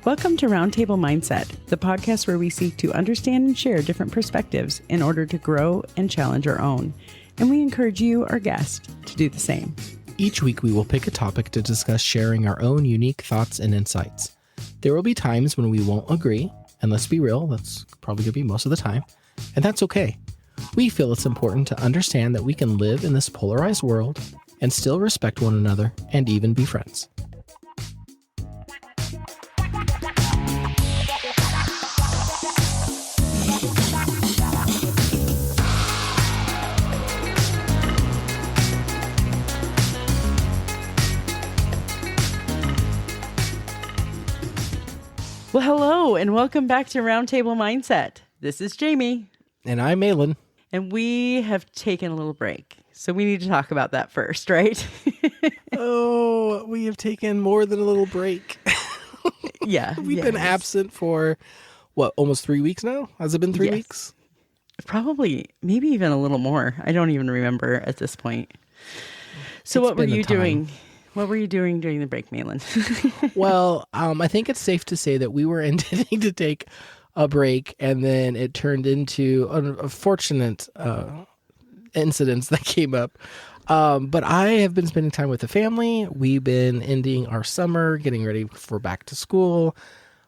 Welcome to Roundtable Mindset, the podcast where we seek to understand and share different perspectives in order to grow and challenge our own. And we encourage you, our guest, to do the same. Each week we will pick a topic to discuss, sharing our own unique thoughts and insights. There will be times when we won't agree, and let's be real, that's probably going to be most of the time, and that's okay. We feel it's important to understand that we can live in this polarized world and still respect one another and even be friends. Well, hello, and welcome back to Roundtable Mindset. This is Jamie. And I'm Mahlon. And we have taken a little break. So we need to talk about that first, right? Oh, we have taken more than a little break. Yeah. We've been absent for, almost 3 weeks now? Has it been 3 weeks? Probably, maybe even a little more. I don't even remember at this point. So what were you doing? What were you doing during the break, Mahlon? Well, I think it's safe to say that we were intending to take a break, and then it turned into unfortunate incidents that came up. But I have been spending time with the family. We've been ending our summer, getting ready for back to school.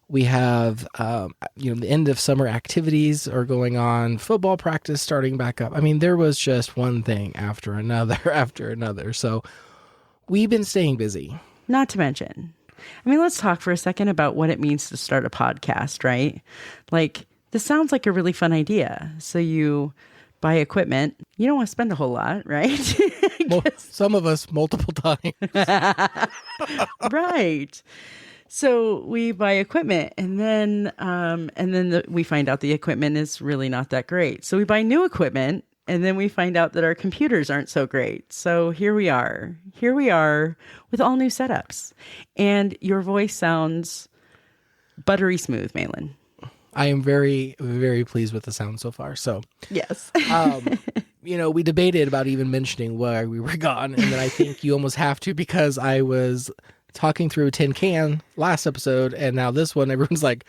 We have, the end of summer activities are going on, football practice starting back up. I mean, there was just one thing after another after another. So we've been staying busy. Not to mention, let's talk for a second about what it means to start a podcast, right? Like, this sounds like a really fun idea. So you buy equipment. You don't want to spend a whole lot, right? Well, some of us multiple times. Right. So we buy equipment, and then we find out the equipment is really not that great. So we buy new equipment, and then we find out that our computers aren't so great. So here we are with all new setups. And your voice sounds buttery smooth, Mahlon. I am very, very pleased with the sound so far. So, yes. We debated about even mentioning why we were gone. And then I think you almost have to, because I was talking through a tin can last episode. And now this one, everyone's like,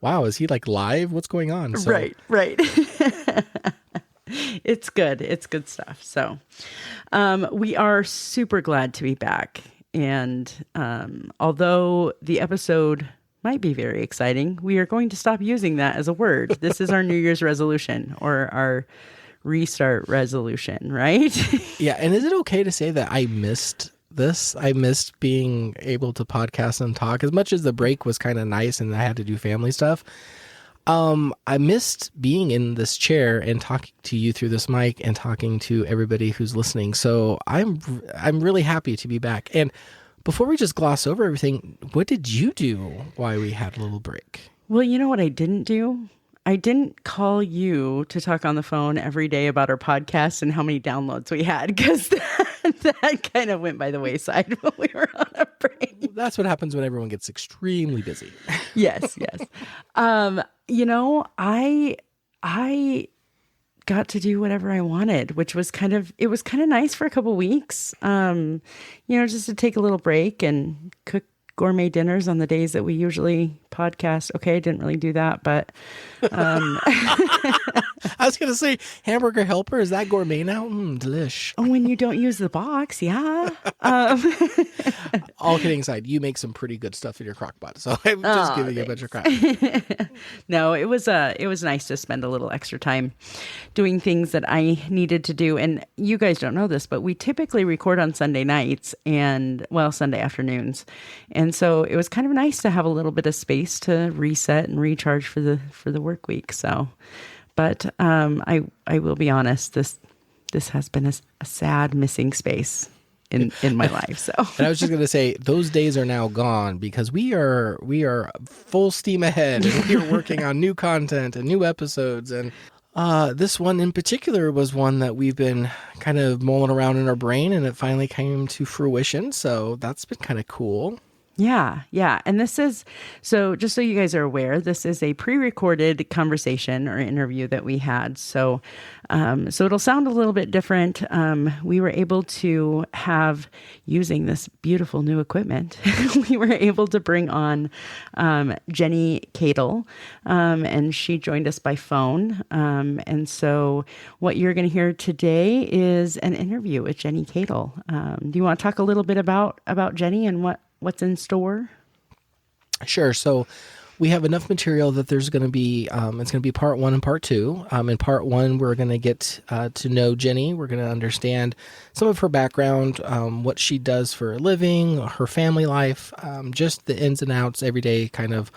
wow, is he like live? What's going on? So, Right. It's good. It's good stuff. So we are super glad to be back. And although the episode might be very exciting, we are going to stop using that as a word. This is our New Year's resolution, or our restart resolution, right? Yeah. And is it okay to say that I missed this? I missed being able to podcast and talk. As much as the break was kind of nice and I had to do family stuff, I missed being in this chair and talking to you through this mic and talking to everybody who's listening. So I'm really happy to be back. And before we just gloss over everything, what did you do while we had a little break? Well, you know what I didn't do? I didn't call you to talk on the phone every day about our podcast and how many downloads we had, because that kind of went by the wayside when we were on a break. That's what happens when everyone gets extremely busy. Yes. I got to do whatever I wanted, which was kind of nice for a couple weeks. Just to take a little break and cook gourmet dinners on the days that we usually podcast. Okay, I didn't really do that, but I was going to say, hamburger helper, is that gourmet now? Delish. Oh, when you don't use the box, yeah. All kidding aside, you make some pretty good stuff in your crock pot, so I'm just giving you a bunch of crap. No, it was nice to spend a little extra time doing things that I needed to do. And you guys don't know this, but we typically record on Sunday nights and, Sunday afternoons. And so it was kind of nice to have a little bit of space to reset and recharge for the work week. So, but I will be honest, this has been a sad missing space in my life. So, and I was just going to say, those days are now gone, because we are full steam ahead, and we are working on new content and new episodes. And this one in particular was one that we've been kind of mulling around in our brain, and it finally came to fruition. So that's been kind of cool. Yeah, yeah. And this is so just so you guys are aware, this is a pre-recorded conversation or interview that we had. So it'll sound a little bit different. We were able to have using this beautiful new equipment. We were able to bring on Jeni Kadel, and she joined us by phone. And so what you're going to hear today is an interview with Jeni Kadel. Do you want to talk a little bit about Jeni and what's in store? Sure. So we have enough material that there's going to be, it's going to be part one and part two. In part one, we're going to get to know Jeni. We're going to understand some of her background, what she does for a living, her family life, just the ins and outs, everyday kind of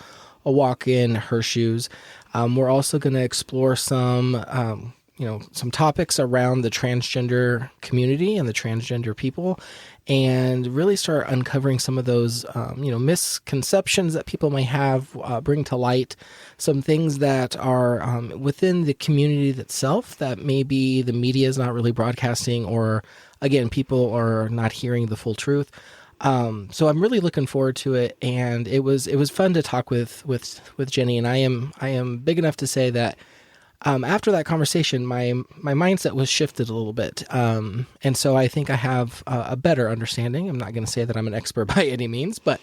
a walk in her shoes. We're also going to explore some topics around the transgender community and the transgender people, and really start uncovering some of those, misconceptions that people may have, bring to light some things that are within the community itself that maybe the media is not really broadcasting, or again, people are not hearing the full truth. So I'm really looking forward to it, and it was fun to talk with Jeni, and I am big enough to say that after that conversation, my mindset was shifted a little bit. And so I think I have a better understanding. I'm not going to say that I'm an expert by any means, but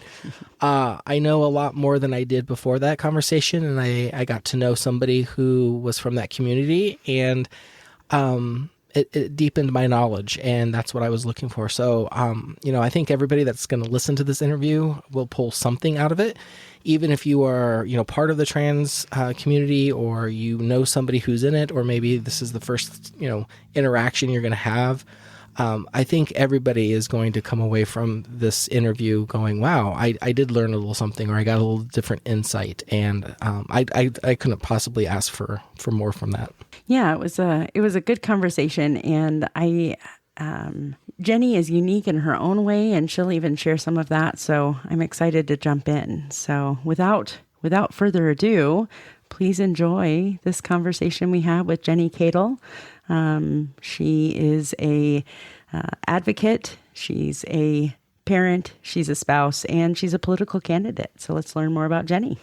I know a lot more than I did before that conversation. And I got to know somebody who was from that community, and it deepened my knowledge, and that's what I was looking for. So, I think everybody that's going to listen to this interview will pull something out of it. Even if you are, part of the trans community, or somebody who's in it, or maybe this is the first, interaction you're going to have. I think everybody is going to come away from this interview going, wow, I did learn a little something, or I got a little different insight. And I couldn't possibly ask for more from that. Yeah, it was a good conversation, and Jeni is unique in her own way, and she'll even share some of that. So I'm excited to jump in. So without further ado, please enjoy this conversation we had with Jeni Kadel. She is a advocate. She's a parent. She's a spouse, and she's a political candidate. So let's learn more about Jeni.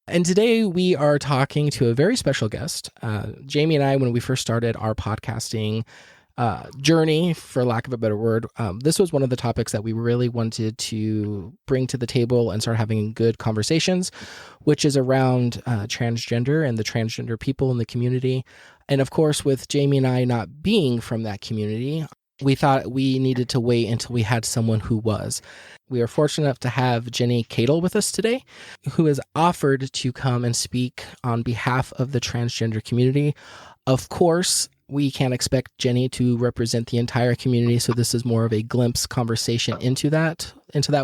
And today we are talking to a very special guest. Jamie and I, when we first started our podcasting journey, for lack of a better word, this was one of the topics that we really wanted to bring to the table and start having good conversations, which is around transgender and the transgender people in the community. And of course, with Jamie and I not being from that community, we thought we needed to wait until we had someone who was. We are fortunate enough to have Jeni Kadel with us today, who has offered to come and speak on behalf of the transgender community. Of course, we can't expect Jeni to represent the entire community, so this is more of a glimpse conversation into that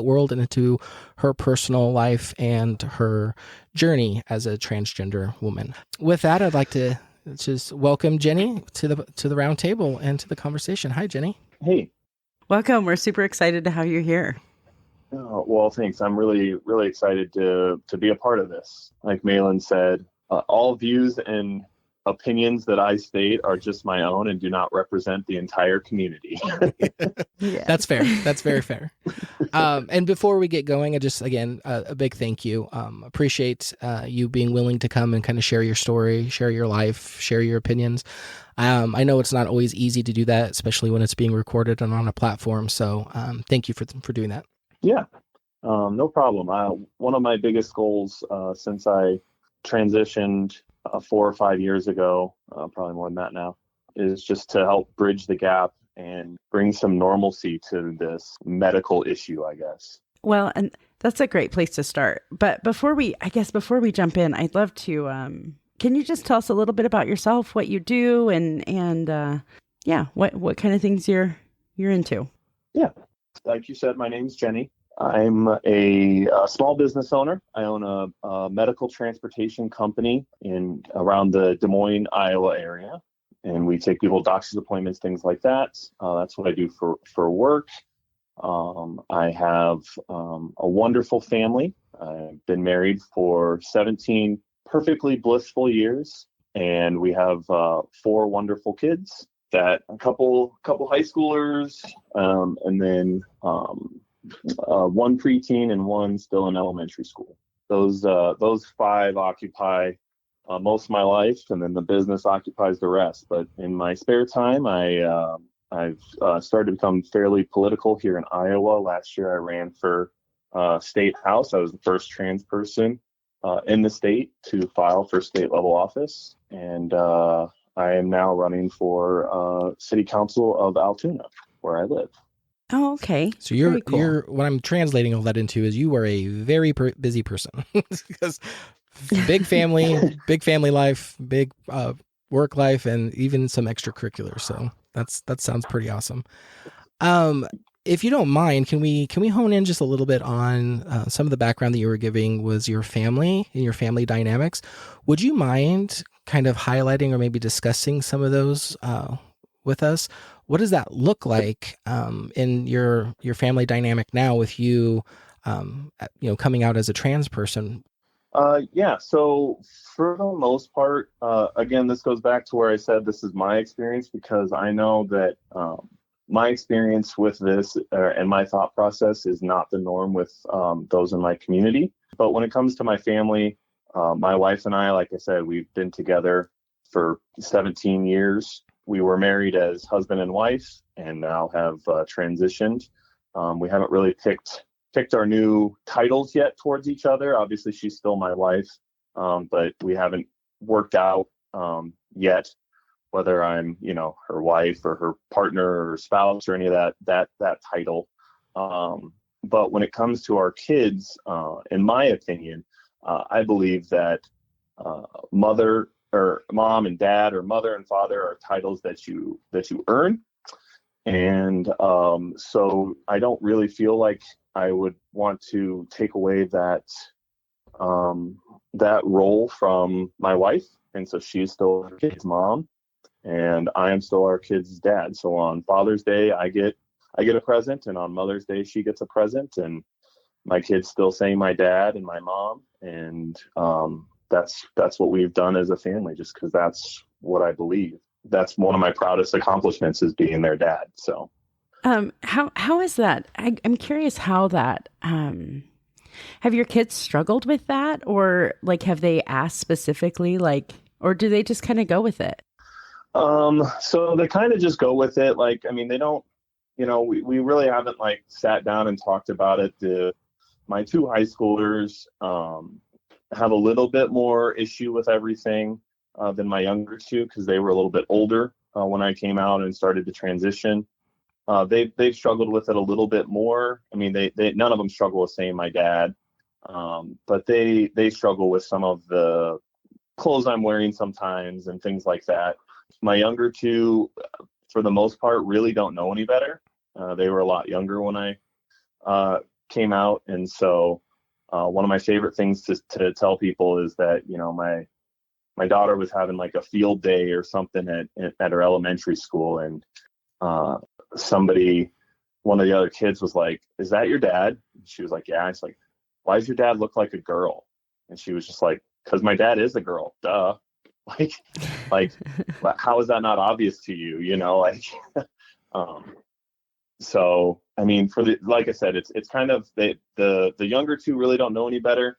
world and into her personal life and her journey as a transgender woman. With that, I'd like to just welcome Jeni to the round table and to the conversation. Hi, Jeni. Hey. Welcome. We're super excited to have you here. Well, thanks. I'm really, really excited to be a part of this. Like Mahlon said, all views and opinions that I state are just my own and do not represent the entire community. Yes. That's fair. That's very fair. And before we get going, I just, again, a big thank you. Appreciate you being willing to come and kind of share your story, share your life, share your opinions. I know it's not always easy to do that, especially when it's being recorded and on a platform. So thank you for doing that. Yeah, no problem. One of my biggest goals since I transitioned 4 or 5 years ago, probably more than that now, is just to help bridge the gap and bring some normalcy to this medical issue, I guess. Well, and that's a great place to start. But before we jump in, I'd love to, can you just tell us a little bit about yourself, what you do, and what kind of things you're into? Yeah, like you said, my name's Jeni. I'm a small business owner. I own a medical transportation company around the Des Moines, Iowa area. And we take people doctor's appointments, things like that. That's what I do for work. I have a wonderful family. I've been married for 17 perfectly blissful years. And we have 4 wonderful kids, that a couple high schoolers, and then one preteen and one still in elementary school. Those five occupy most of my life, and then the business occupies the rest. But in my spare time, I've started to become fairly political here in Iowa. Last year, I ran for state house. I was the first trans person in the state to file for state level office, and I am now running for city council of Altoona, where I live. Oh, okay. So Very cool. you're what I'm translating all that into is you are a very busy person because big family life, big work life, and even some extracurriculars. So that sounds pretty awesome. If you don't mind, can we hone in just a little bit on some of the background that you were giving was your family and your family dynamics? Would you mind kind of highlighting or maybe discussing some of those with us? What does that look like in your family dynamic now with you, coming out as a trans person? Yeah, so for the most part, again, this goes back to where I said this is my experience, because I know that my experience with this and my thought process is not the norm with those in my community. But when it comes to my family, my wife and I, like I said, we've been together for 17 years. We were married as husband and wife, and now have transitioned. We haven't really picked our new titles yet towards each other. Obviously, she's still my wife, but we haven't worked out yet whether I'm, her wife or her partner or spouse or any of that title. But when it comes to our kids, in my opinion, I believe that mother or mom and dad or mother and father are titles that you earn. And so I don't really feel like I would want to take away that role from my wife. And so she's still our kid's mom, and I am still our kid's dad. So on Father's Day, I get a present, and on Mother's Day, she gets a present, and my kids still say my dad and my mom. And that's what we've done as a family, just because that's what I believe. That's one of my proudest accomplishments, is being their dad. So, how is that? I'm curious how that, have your kids struggled with that, or like, have they asked specifically, like, or do they just kind of go with it? So they kind of just go with it. Like, I mean, they don't, we really haven't like sat down and talked about it. My two high schoolers, have a little bit more issue with everything than my younger two, because they were a little bit older when I came out and started to transition. They've struggled with it a little bit more. I mean, they none of them struggle with saying my dad, but they struggle with some of the clothes I'm wearing sometimes and things like that. My younger two, for the most part, really don't know any better. They were a lot younger when I came out, and so one of my favorite things to tell people is that my daughter was having like a field day or something at her elementary school, and one of the other kids was like, "Is that your dad?" And she was like, "Yeah." It's like, "Why does your dad look like a girl?" And she was just like, "Because my dad is a girl, duh." Like, how is that not obvious to you? So I mean, like I said, it's kind of the younger two really don't know any better,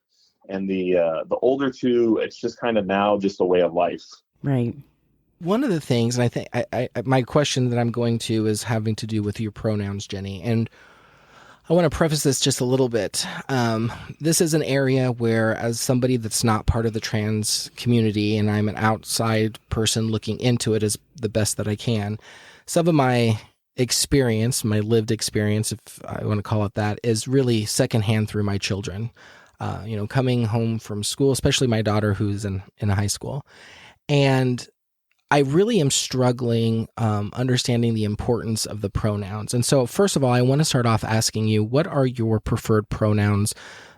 and the older two, it's just kind of now just a way of life. Right. One of the things, and I think my question that I'm going to is having to do with your pronouns, Jeni, and I want to preface this just a little bit. This is an area where, as somebody that's not part of the trans community, and I'm an outside person looking into it as the best that I can, some of my experience, my lived experience, if I want to call it that, is really secondhand through my children. Coming home from school, especially my daughter who's in high school. And I really am struggling understanding the importance of the pronouns. And so, first of all, I want to start off asking you, what are your preferred pronouns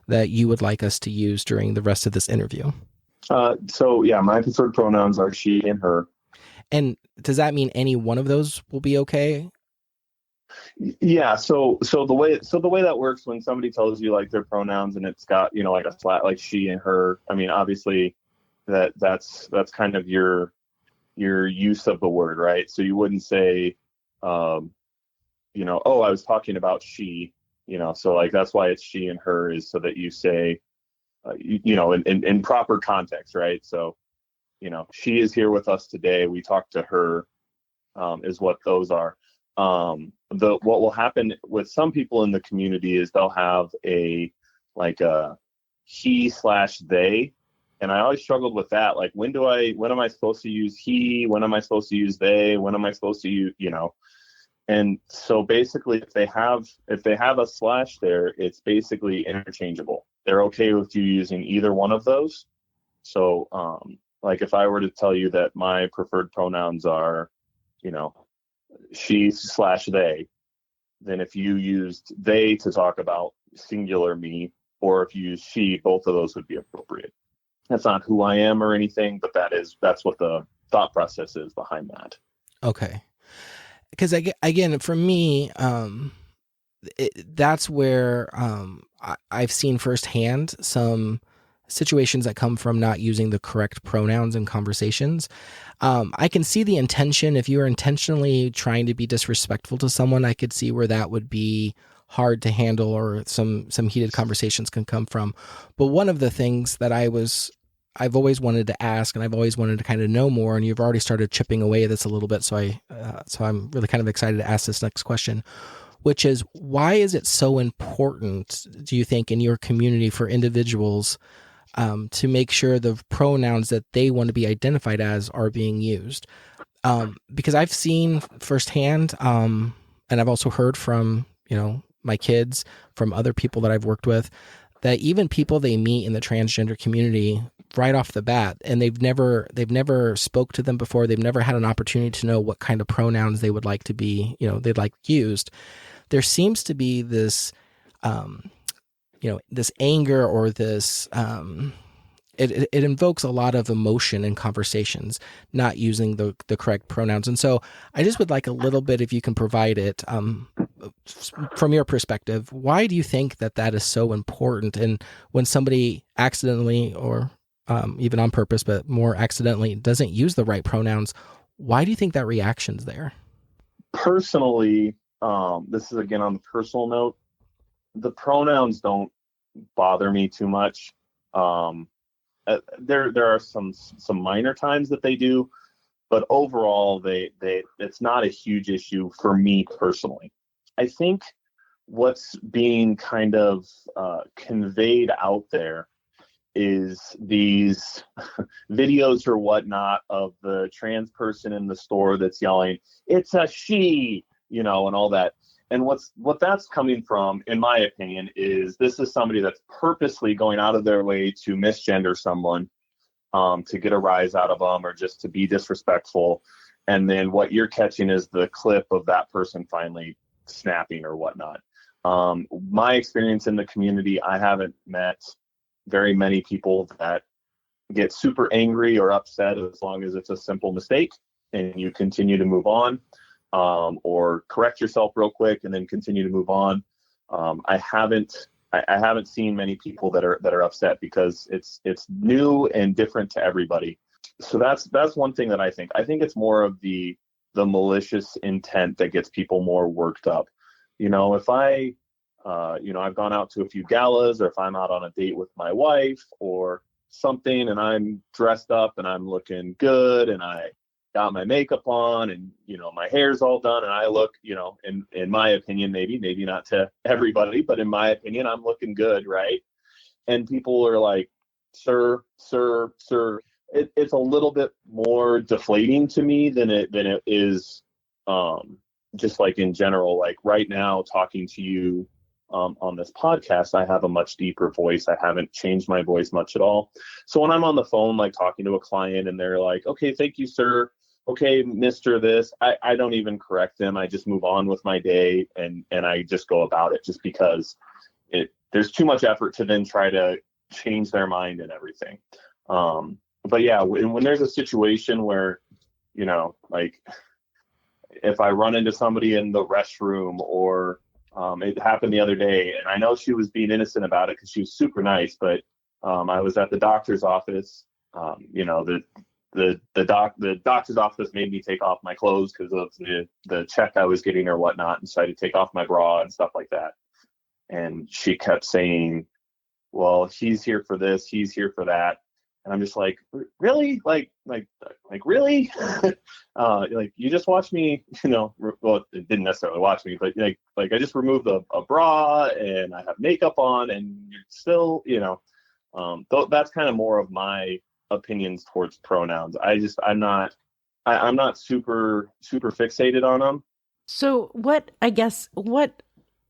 that you would like us to use during the rest of this interview? So yeah, my preferred pronouns are she and her. And does that mean any one of those will be okay? Yeah. So the way that works, when somebody tells you like their pronouns and it's got, like a flat, like she and her, I mean, obviously that's kind of your use of the word, right? So you wouldn't say, oh, I was talking about she. So like, that's why it's she and her, is so that you say, in proper context, right? So, she is here with us today. We talked to her, is what those are. What will happen with some people in the community is they'll have a he/they, and I always struggled with that. Like, when am I supposed to use he? When am I supposed to use they? When am I supposed to use, And so basically, if they have a slash there, it's basically interchangeable. They're okay with you using either one of those. So, like, if I were to tell you that my preferred pronouns are, she/they, then if you used they to talk about singular me, or if you use she, both of those would be appropriate. That's not who I am or anything, but that's what the thought process is behind that. Okay. Because again, for me, that's where I've seen firsthand some situations that come from not using the correct pronouns in conversations. I can see the intention. If you're intentionally trying to be disrespectful to someone, I could see where that would be hard to handle, or some heated conversations can come from. But one of the things that I've always wanted to ask, and I've always wanted to kind of know more, and you've already started chipping away at this a little bit, so I'm really kind of excited to ask this next question, which is, why is it so important, do you think, in your community for individuals to make sure the pronouns that they want to be identified as are being used? Because I've seen firsthand, and I've also heard from, my kids, from other people that I've worked with, that even people they meet in the transgender community right off the bat, and they've never spoke to them before, they've never had an opportunity to know what kind of pronouns they would like to be, they'd like used. There seems to be this, this anger, or this, it invokes a lot of emotion in conversations, not using the correct pronouns. And so I just would like a little bit, if you can provide it, from your perspective, why do you think that is so important? And when somebody accidentally, or even on purpose, but more accidentally, doesn't use the right pronouns, why do you think that reaction's there? Personally, this is again on the personal note, the pronouns don't bother me too much. There are some minor times that they do, but overall it's not a huge issue for me personally. I think what's being kind of conveyed out there is these videos or whatnot of the trans person in the store that's yelling, "It's a she," and all that. And what that's coming from, in my opinion, is this is somebody that's purposely going out of their way to misgender someone, to get a rise out of them, or just to be disrespectful. And then what you're catching is the clip of that person finally snapping or whatnot. My experience in the community, I haven't met very many people that get super angry or upset, as long as it's a simple mistake and you continue to move on, or correct yourself real quick and then continue to move on. I haven't seen many people that are upset, because it's new and different to everybody. So that's one thing that I think it's more of the malicious intent that gets people more worked up. If I've gone out to a few galas, or if I'm out on a date with my wife or something, and I'm dressed up and I'm looking good, and I got my makeup on, and my hair's all done, and I look, in my opinion, maybe not to everybody, but in my opinion, I'm looking good, right? And people are like, "Sir, sir, sir." It's a little bit more deflating to me than it is, just like in general. Like right now, talking to you on this podcast, I have a much deeper voice. I haven't changed my voice much at all. So when I'm on the phone, like talking to a client, and they're like, "Okay, thank you, sir. Okay, Mr. This," I don't even correct them. I just move on with my day, and I just go about it, just because there's too much effort to then try to change their mind and everything. But yeah, when there's a situation where, like if I run into somebody in the restroom, or it happened the other day, and I know she was being innocent about it because she was super nice, but I was at the doctor's office. The doctor's office made me take off my clothes because of the check I was getting or whatnot, and so I had to take off my bra and stuff like that. And she kept saying, well, he's here for this, he's here for that. And I'm just like, really? Really? Like, you just watched me, well, it didn't necessarily watch me, but like I just removed a bra and I have makeup on and you're still, that's kind of more of my opinions towards pronouns. I'm not super fixated on them. So what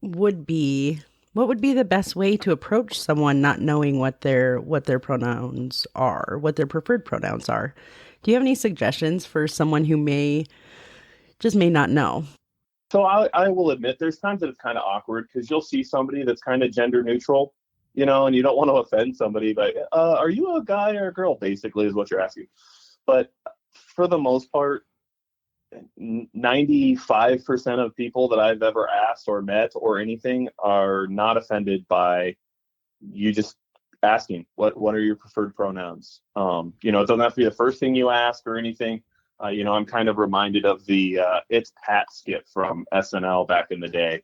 would be the best way to approach someone not knowing what their pronouns are, what their preferred pronouns are? Do you have any suggestions for someone who may not know? So I will admit there's times that it's kind of awkward because you'll see somebody that's kind of gender neutral, and you don't want to offend somebody, but are you a guy or a girl, basically, is what you're asking. But for the most part, 95% of people that I've ever asked or met or anything are not offended by you just asking what are your preferred pronouns. It doesn't have to be the first thing you ask or anything. I'm kind of reminded of the It's Pat skit from SNL back in the day,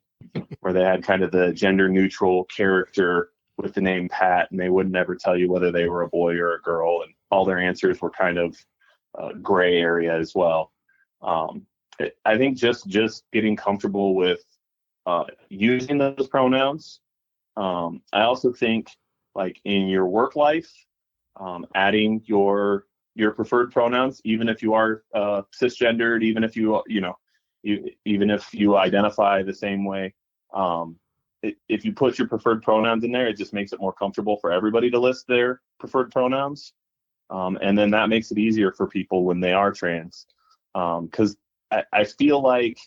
where they had kind of the gender neutral character with the name Pat, and they would never tell you whether they were a boy or a girl, and all their answers were kind of gray area as well. I think just getting comfortable with using those pronouns. I also think, like, in your work life, adding your preferred pronouns, even if you are cisgendered, even if even if you identify the same way. If you put your preferred pronouns in there, it just makes it more comfortable for everybody to list their preferred pronouns. And then that makes it easier for people when they are trans. Because I feel like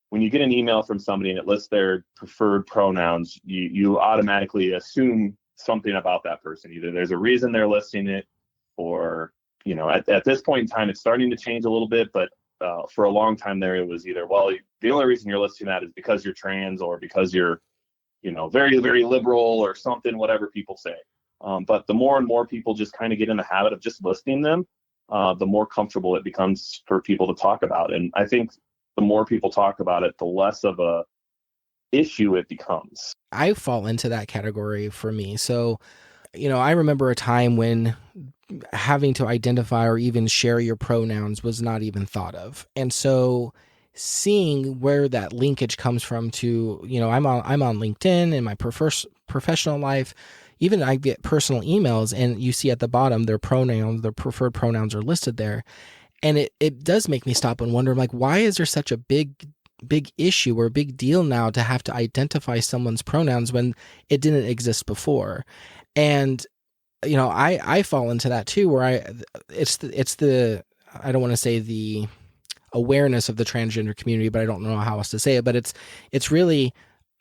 when you get an email from somebody and it lists their preferred pronouns, you automatically assume something about that person. Either there's a reason they're listing it, or at this point in time, it's starting to change a little bit. But for a long time there, it was either, well, the only reason you're listing that is because you're trans, or because you're very, very liberal or something, whatever people say. But the more and more people just kind of get in the habit of just listing them, the more comfortable it becomes for people to talk about. And I think the more people talk about it, the less of a issue it becomes. I fall into that category for me. So, I remember a time when having to identify or even share your pronouns was not even thought of. And so seeing where that linkage comes from to, I'm on LinkedIn in my professional life. Even I get personal emails and you see at the bottom their preferred pronouns are listed there. And it does make me stop and wonder, like, why is there such a big issue or a big deal now to have to identify someone's pronouns when it didn't exist before? And, I fall into that too, where it's the I don't want to say the awareness of the transgender community, but I don't know how else to say it, but it's really,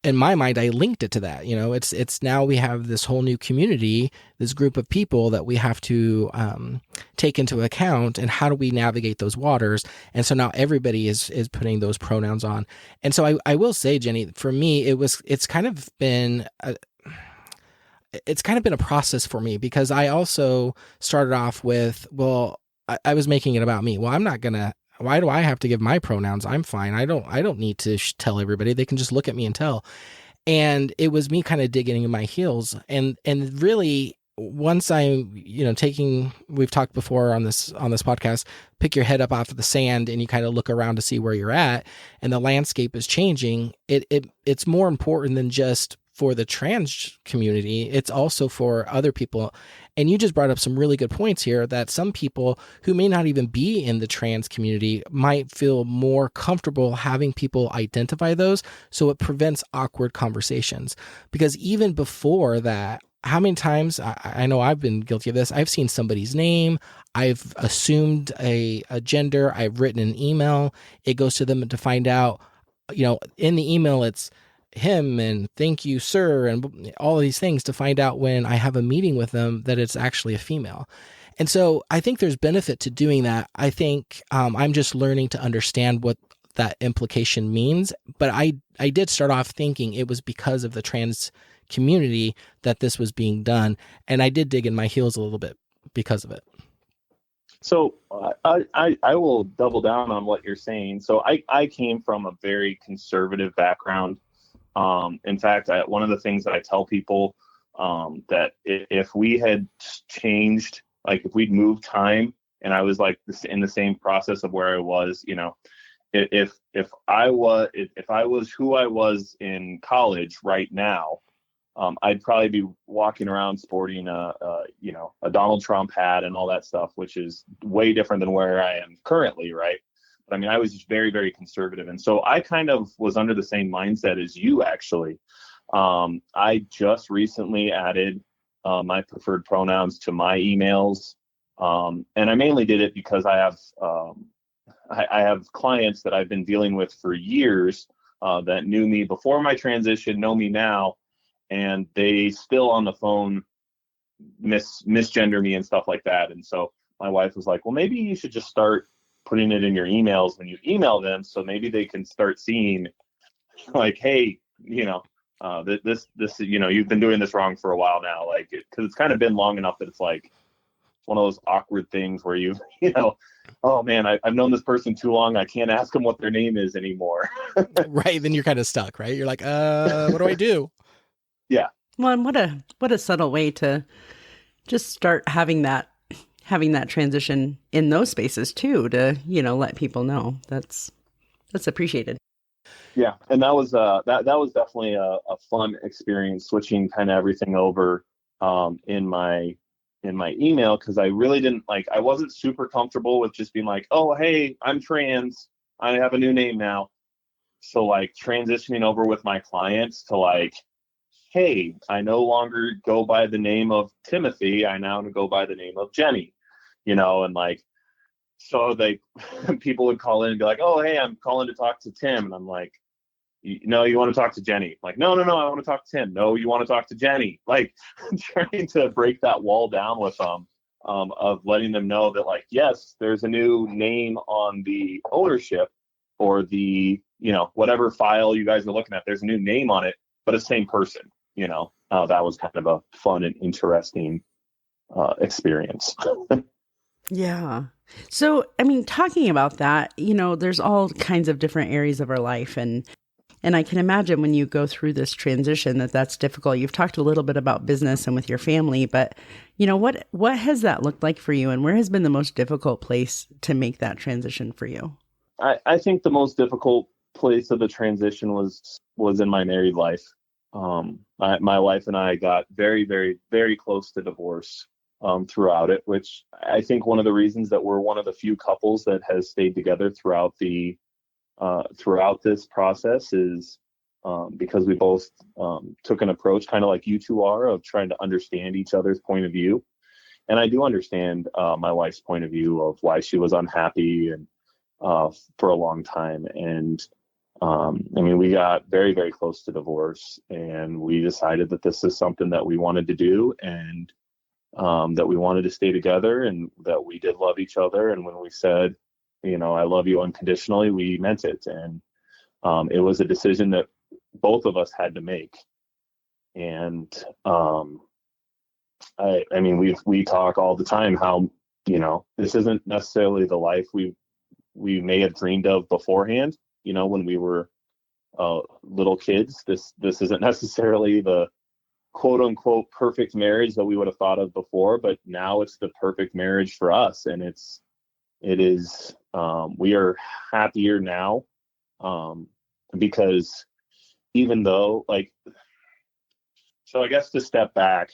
in my mind, I linked it to that. It's now we have this whole new community, this group of people that we have to take into account, and how do we navigate those waters? And so now everybody is putting those pronouns on. And so I will say, Jeni, for me, it's kind of been a process for me, because I also started off with, well, I was making it about me. Well, why do I have to give my pronouns? I'm fine. I don't need to tell everybody. They can just look at me and tell. And it was me kind of digging in my heels. And really, once I, we've talked before on this podcast, pick your head up off of the sand and you kind of look around to see where you're at, and the landscape is changing. It's more important than just for the trans community. It's also for other people. And you just brought up some really good points here, that some people who may not even be in the trans community might feel more comfortable having people identify those, so it prevents awkward conversations. Because even before that, how many times, I know I've been guilty of this, I've seen somebody's name, I've assumed a gender, I've written an email, it goes to them to find out, in the email it's him and thank you, sir, and all of these things, to find out when I have a meeting with them that it's actually a female. And so I think there's benefit to doing that. I think I'm just learning to understand what that implication means. But I did start off thinking it was because of the trans community that this was being done. And I did dig in my heels a little bit because of it. So I will double down on what you're saying. So I came from a very conservative background. In fact, one of the things that I tell people, that if we had changed, like if we'd moved time and I was like in the same process of where I was, if I was who I was in college right now, I'd probably be walking around sporting a Donald Trump hat and all that stuff, which is way different than where I am currently, right? But I mean, I was just very, very conservative, and so I kind of was under the same mindset as you, actually. I just recently added my preferred pronouns to my emails, and I mainly did it because I have clients that I've been dealing with for years, that knew me before my transition, know me now, and they still on the phone misgender me and stuff like that. And so my wife was like, well, maybe you should just start putting it in your emails when you email them, so maybe they can start seeing, like, hey, this you've been doing this wrong for a while now, like, because it's kind of been long enough that it's like one of those awkward things where oh man, I've known this person too long, I can't ask them what their name is anymore. Right, then you're kind of stuck, right? You're like, what do I do? Yeah. Well, and what a subtle way to just start having that transition in those spaces too, to let people know. That's appreciated. Yeah, and that was that was definitely a fun experience, switching kind of everything over in my email, because I really didn't I wasn't super comfortable with just being like, oh hey, I'm trans, I have a new name now. So like transitioning over with my clients to like, hey, I no longer go by the name of Timothy, I now go by the name of Jeni, and like, so people would call in and be like, oh hey, I'm calling to talk to Tim, and I'm like, no, you want to talk to Jeni? Like, no, I want to talk to Tim. No, you want to talk to Jeni? Like, trying to break that wall down with them, of letting them know that, like, yes, there's a new name on the ownership or the, whatever file you guys are looking at, there's a new name on it, but it's the same person, that was kind of a fun and interesting experience. Yeah. So, I mean, talking about that, there's all kinds of different areas of our life, and I can imagine when you go through this transition that's difficult. You've talked a little bit about business and with your family, but what has that looked like for you, and where has been the most difficult place to make that transition for you? I think the most difficult place of the transition was in my married life. My wife and I got very, very, very close to divorce throughout it, which I think one of the reasons that we're one of the few couples that has stayed together throughout this process is because we both took an approach, kind of like you two are, of trying to understand each other's point of view. And I do understand my wife's point of view of why she was unhappy and for a long time. And I mean, we got very, very close to divorce, and we decided that this is something that we wanted to do, and that we wanted to stay together, and that we did love each other. And when we said, I love you unconditionally, we meant it. And it was a decision that both of us had to make. And I mean, we talk all the time how, this isn't necessarily the life we may have dreamed of beforehand, when we were little kids. This isn't necessarily the quote unquote perfect marriage that we would have thought of before, but now it's the perfect marriage for us. And it is, we are happier now, because even though so I guess to step back,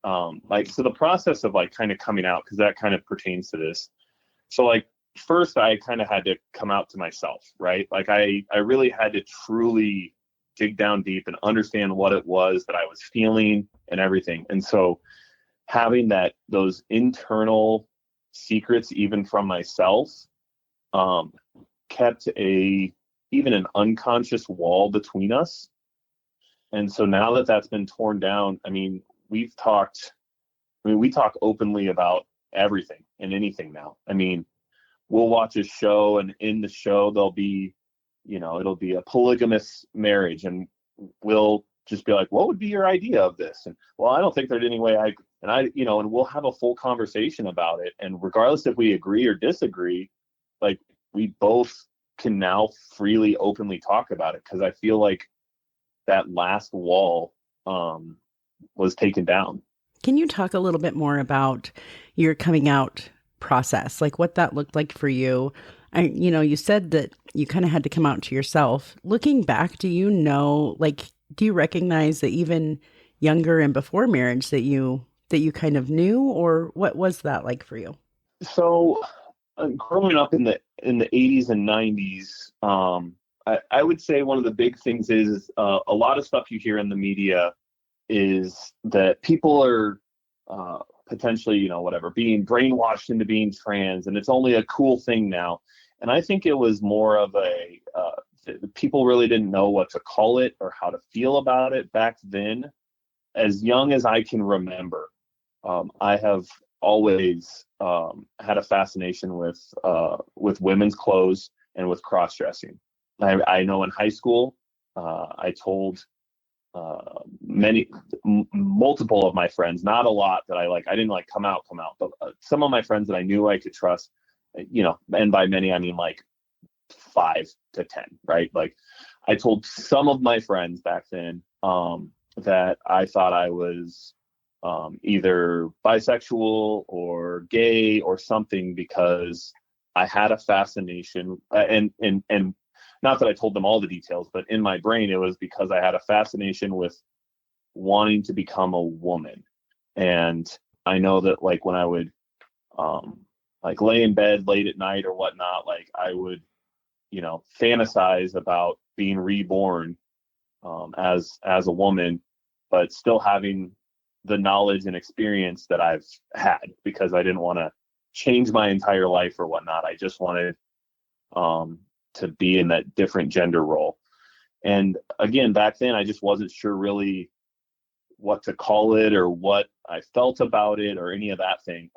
so the process of kind of coming out, because that kind of pertains to this. So first I kind of had to come out to myself, right? I really had to truly dig down deep and understand what it was that I was feeling and everything. And so having those internal secrets, even from myself, kept even an unconscious wall between us. And so now that that's been torn down, I mean, we talk openly about everything and anything now. I mean, we'll watch a show, and in the show there'll be, it'll be a polygamous marriage, and we'll just be like, what would be your idea of this? And well, I don't think there's any way and we'll have a full conversation about it. And regardless if we agree or disagree, we both can now freely, openly talk about it, because I feel like that last wall was taken down. Can you talk a little bit more about your coming out process, like what that looked like for you? You said that you kind of had to come out to yourself. Looking back, do you recognize that even younger and before marriage that you kind of knew, or what was that like for you? So, growing up in the 80s and 90s, I would say one of the big things is a lot of stuff you hear in the media is that people are potentially, whatever, being brainwashed into being trans, and it's only a cool thing now. And I think it was more of people really didn't know what to call it or how to feel about it back then. As young as I can remember, I have always had a fascination with women's clothes and with cross-dressing. I know in high school, I told multiple of my friends, not a lot that I didn't come out, but some of my friends that I knew I could trust, and by many, I mean 5 to 10, right? I told some of my friends back then that I thought I was either bisexual or gay or something, because I had a fascination, and not that I told them all the details, but in my brain, it was because I had a fascination with wanting to become a woman. And I know that when I would lay in bed late at night or whatnot, I would, fantasize about being reborn as a woman, but still having the knowledge and experience that I've had, because I didn't want to change my entire life or whatnot. I just wanted to be in that different gender role. And again, back then, I just wasn't sure really what to call it or what I felt about it or any of that thing.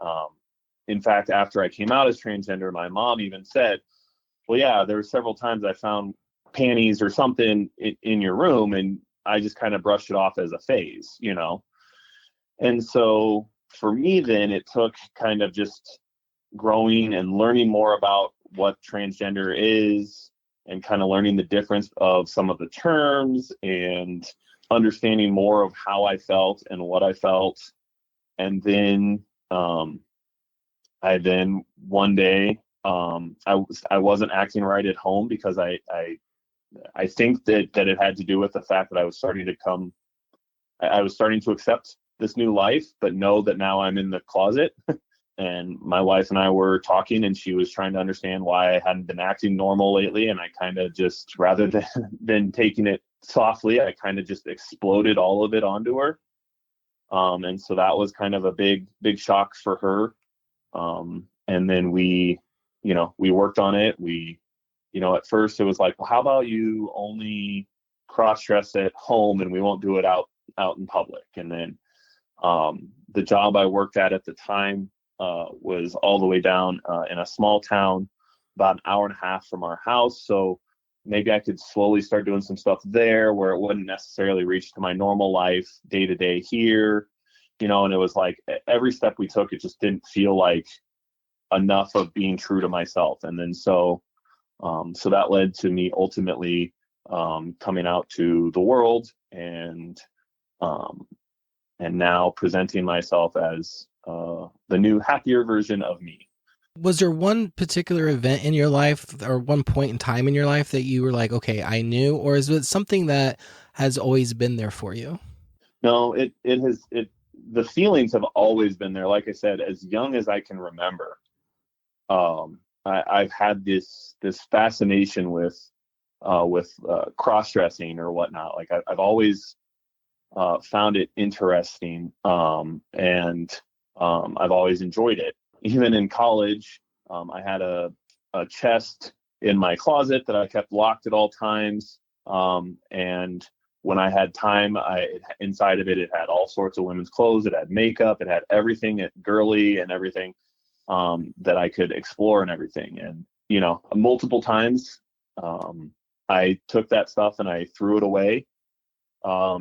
In fact, after I came out as transgender, my mom even said, well, yeah, there were several times I found panties or something in your room, and I just kind of brushed it off as a phase, And so for me, then it took kind of just growing and learning more about what transgender is, and kind of learning the difference of some of the terms and understanding more of how I felt and what I felt. And then I then one day I wasn't acting right at home, because I think that it had to do with the fact that I was starting to accept this new life, but know that now I'm in the closet. And my wife and I were talking, and she was trying to understand why I hadn't been acting normal lately. And I kind of just, rather than taking it softly, I kind of just exploded all of it onto her. And so that was kind of a big shock for her. And then we worked on it. At first it was well, how about you only cross-dress at home and we won't do it out in public? And then the job I worked at the time was all the way down in a small town, about an hour and a half from our house. So maybe I could slowly start doing some stuff there where it wouldn't necessarily reach to my normal life day to day here, and it was every step we took, it just didn't feel like enough of being true to myself. And then so that led to me ultimately coming out to the world, and now presenting myself as the new, happier version of me. Was there one particular event in your life or one point in time in your life that you were like, okay, I knew, or is it something that has always been there for you? No, the feelings have always been there. Like I said, as young as I can remember, I've had this fascination with cross-dressing or whatnot. I've always found it interesting, and I've always enjoyed it. Even in college, I had a chest in my closet that I kept locked at all times. And when I had time, inside of it had all sorts of women's clothes. It had makeup. It had everything girly and everything that I could explore and everything. And, multiple times I took that stuff and I threw it away,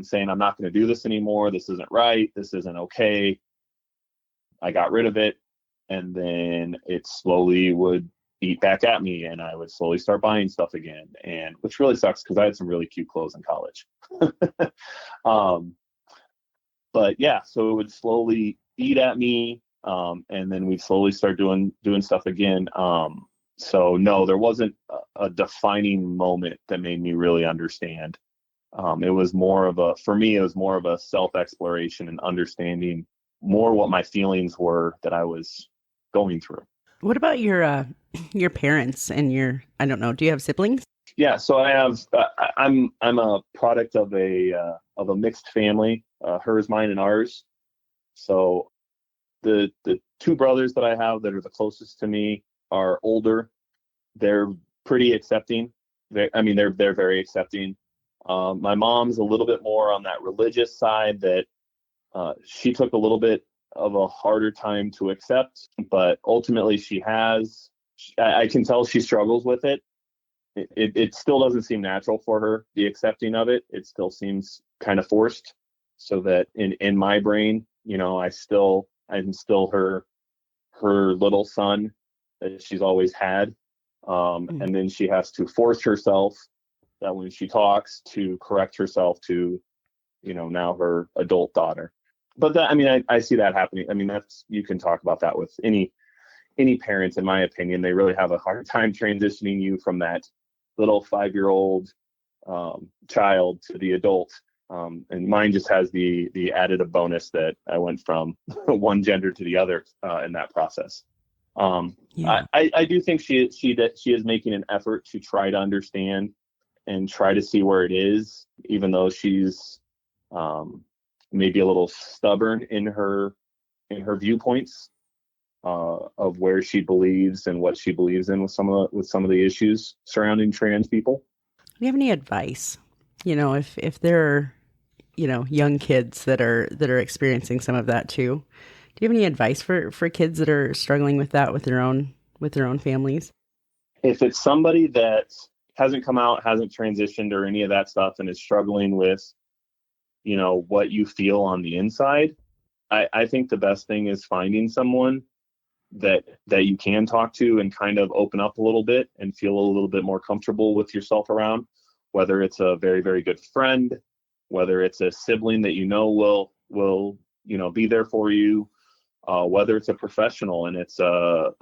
saying, I'm not going to do this anymore. This isn't right. This isn't okay. I got rid of it. And then it slowly would eat back at me, and I would slowly start buying stuff again, and which really sucks because I had some really cute clothes in college. But yeah, so it would slowly eat at me, and then we'd slowly start doing stuff again. So no, there wasn't a defining moment that made me really understand. It was more of for me, it was more of a self-exploration and understanding more what my feelings were that I was going through. What about your parents and I don't know, do you have siblings? Yeah, so I have. I'm a product of a mixed family, hers, mine, and ours. So the two brothers that I have that are the closest to me are older. They're pretty accepting. They're very accepting. My mom's a little bit more on that religious side that she took a little bit of a harder time to accept, but ultimately she has. I can tell she struggles with it. It still doesn't seem natural for her, the accepting of it. It still seems kind of forced. So that in my brain, I'm still her little son that she's always had. And then she has to force herself that when she talks to correct herself to, now her adult daughter. But that, I see that happening. You can talk about that with any parents, in my opinion. They really have a hard time transitioning you from that little 5-year-old child to the adult. And mine just has the additive bonus that I went from one gender to the other in that process. Yeah. I do think she is making an effort to try to understand and try to see where it is, even though she's maybe a little stubborn in her viewpoints of where she believes and what she believes in with some of the issues surrounding trans people. Do you have any advice? If there are, young kids that are experiencing some of that too. Do you have any advice for kids that are struggling with that with their own families? If it's somebody that hasn't come out, hasn't transitioned or any of that stuff and is struggling with, what you feel on the inside, I think the best thing is finding someone that you can talk to and kind of open up a little bit and feel a little bit more comfortable with yourself around, whether it's a very, very good friend, whether it's a sibling that will be there for you, whether it's a professional and it's a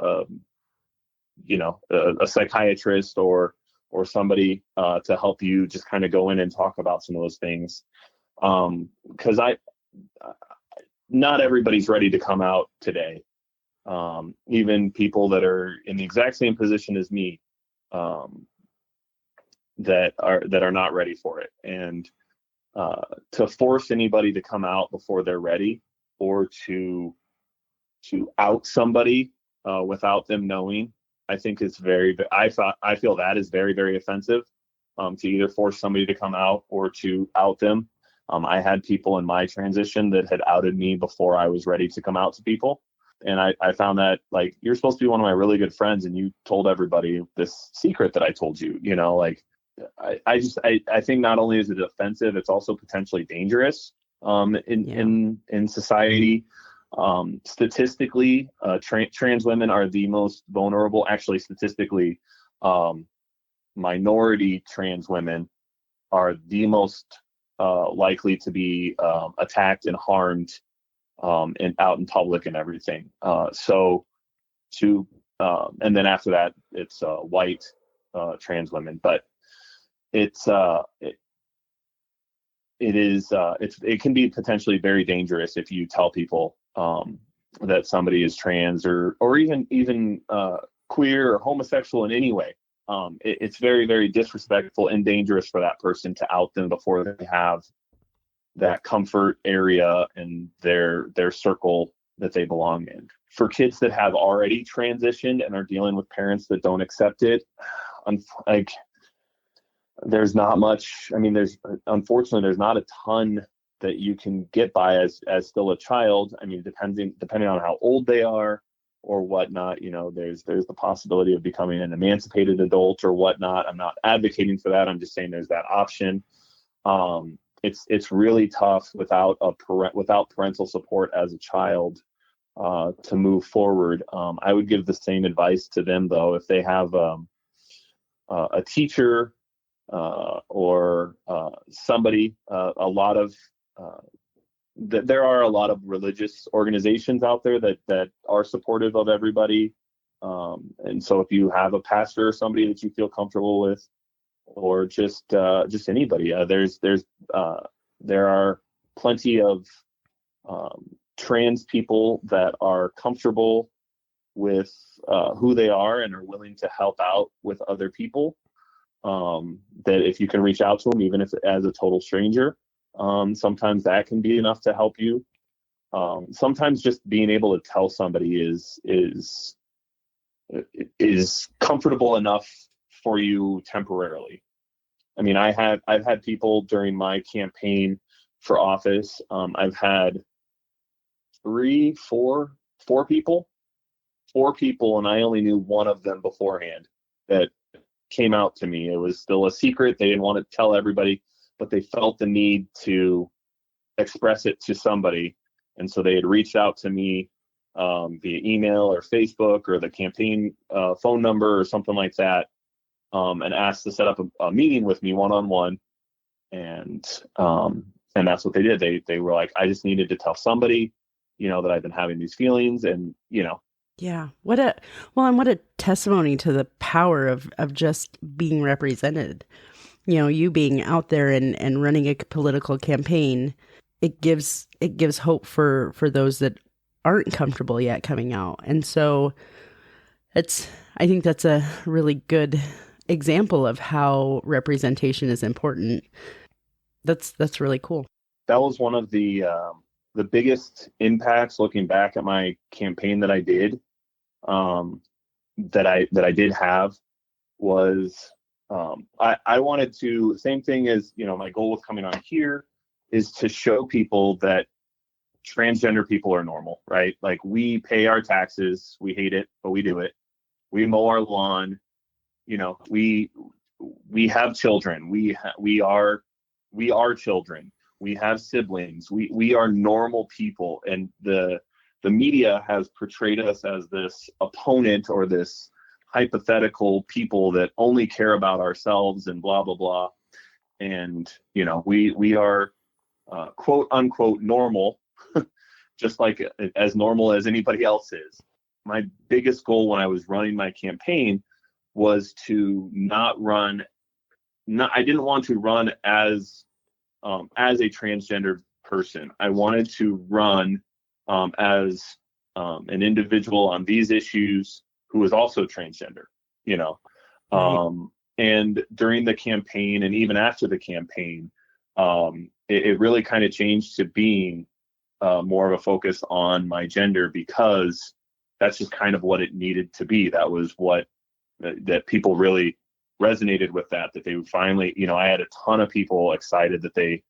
psychiatrist or somebody to help you just kind of go in and talk about some of those things. Because not everybody's ready to come out today. Even people that are in the exact same position as me, that are not ready for it. And to force anybody to come out before they're ready, or to out somebody without them knowing, I think is I feel that is very, very offensive. To either force somebody to come out or to out them. I had people in my transition that had outed me before I was ready to come out to people. And I found that, like, you're supposed to be one of my really good friends and you told everybody this secret that I told you, I think not only is it offensive, it's also potentially dangerous in society. Statistically, trans women are the most vulnerable. Actually, statistically, minority trans women are the most likely to be attacked and harmed and out in public and everything. And then after that, it's white trans women. But it can be potentially very dangerous if you tell people that somebody is trans or even queer or homosexual in any way. It's very, very disrespectful and dangerous for that person to out them before they have that comfort area and their circle that they belong in. For kids that have already transitioned and are dealing with parents that don't accept it, there's not much. Unfortunately, there's not a ton that you can get by as still a child. Depending on how old they are or whatnot, there's the possibility of becoming an emancipated adult or whatnot. I'm not advocating for that. I'm just saying there's that option. It's really tough without parental support as a child to move forward. I would give the same advice to them, though, if they have a teacher or somebody. There are a lot of religious organizations out there that are supportive of everybody. And so if you have a pastor or somebody that you feel comfortable with, or just anybody, there are plenty of trans people that are comfortable with who they are and are willing to help out with other people. That if you can reach out to them, even if as a total stranger, sometimes that can be enough to help you. Sometimes just being able to tell somebody is comfortable enough for you temporarily. I mean, I've had people during my campaign for office. I've had four people, and I only knew one of them beforehand that came out to me. It was still a secret. They didn't want to tell everybody, but they felt the need to express it to somebody. And so they had reached out to me via email or Facebook or the campaign phone number or something like that, and asked to set up a meeting with me one-on-one. And that's what they did. They were like, I just needed to tell somebody, that I've been having these feelings, and, Yeah. What a testimony to the power of just being represented. You being out there and running a political campaign, it gives hope for those that aren't comfortable yet coming out. And so I think that's a really good example of how representation is important. That's really cool. That was one of the biggest impacts, looking back at my campaign that I did, that I did have, was I wanted to, same thing as, my goal with coming on here is to show people that transgender people are normal, right? Like, we pay our taxes, we hate it, but we do it. We mow our lawn, we have children, we are children, we have siblings, we are normal people. And the media has portrayed us as this opponent or this hypothetical people that only care about ourselves and blah, blah, blah. And, we are quote unquote normal, just like as normal as anybody else is. My biggest goal when I was running my campaign was to I didn't want to run as a transgender person. I wanted to run as an individual on these issues who was also transgender, and during the campaign and even after the campaign, it really kind of changed to being more of a focus on my gender, because that's just kind of what it needed to be. That was that people really resonated with, that they would finally, I had a ton of people excited that they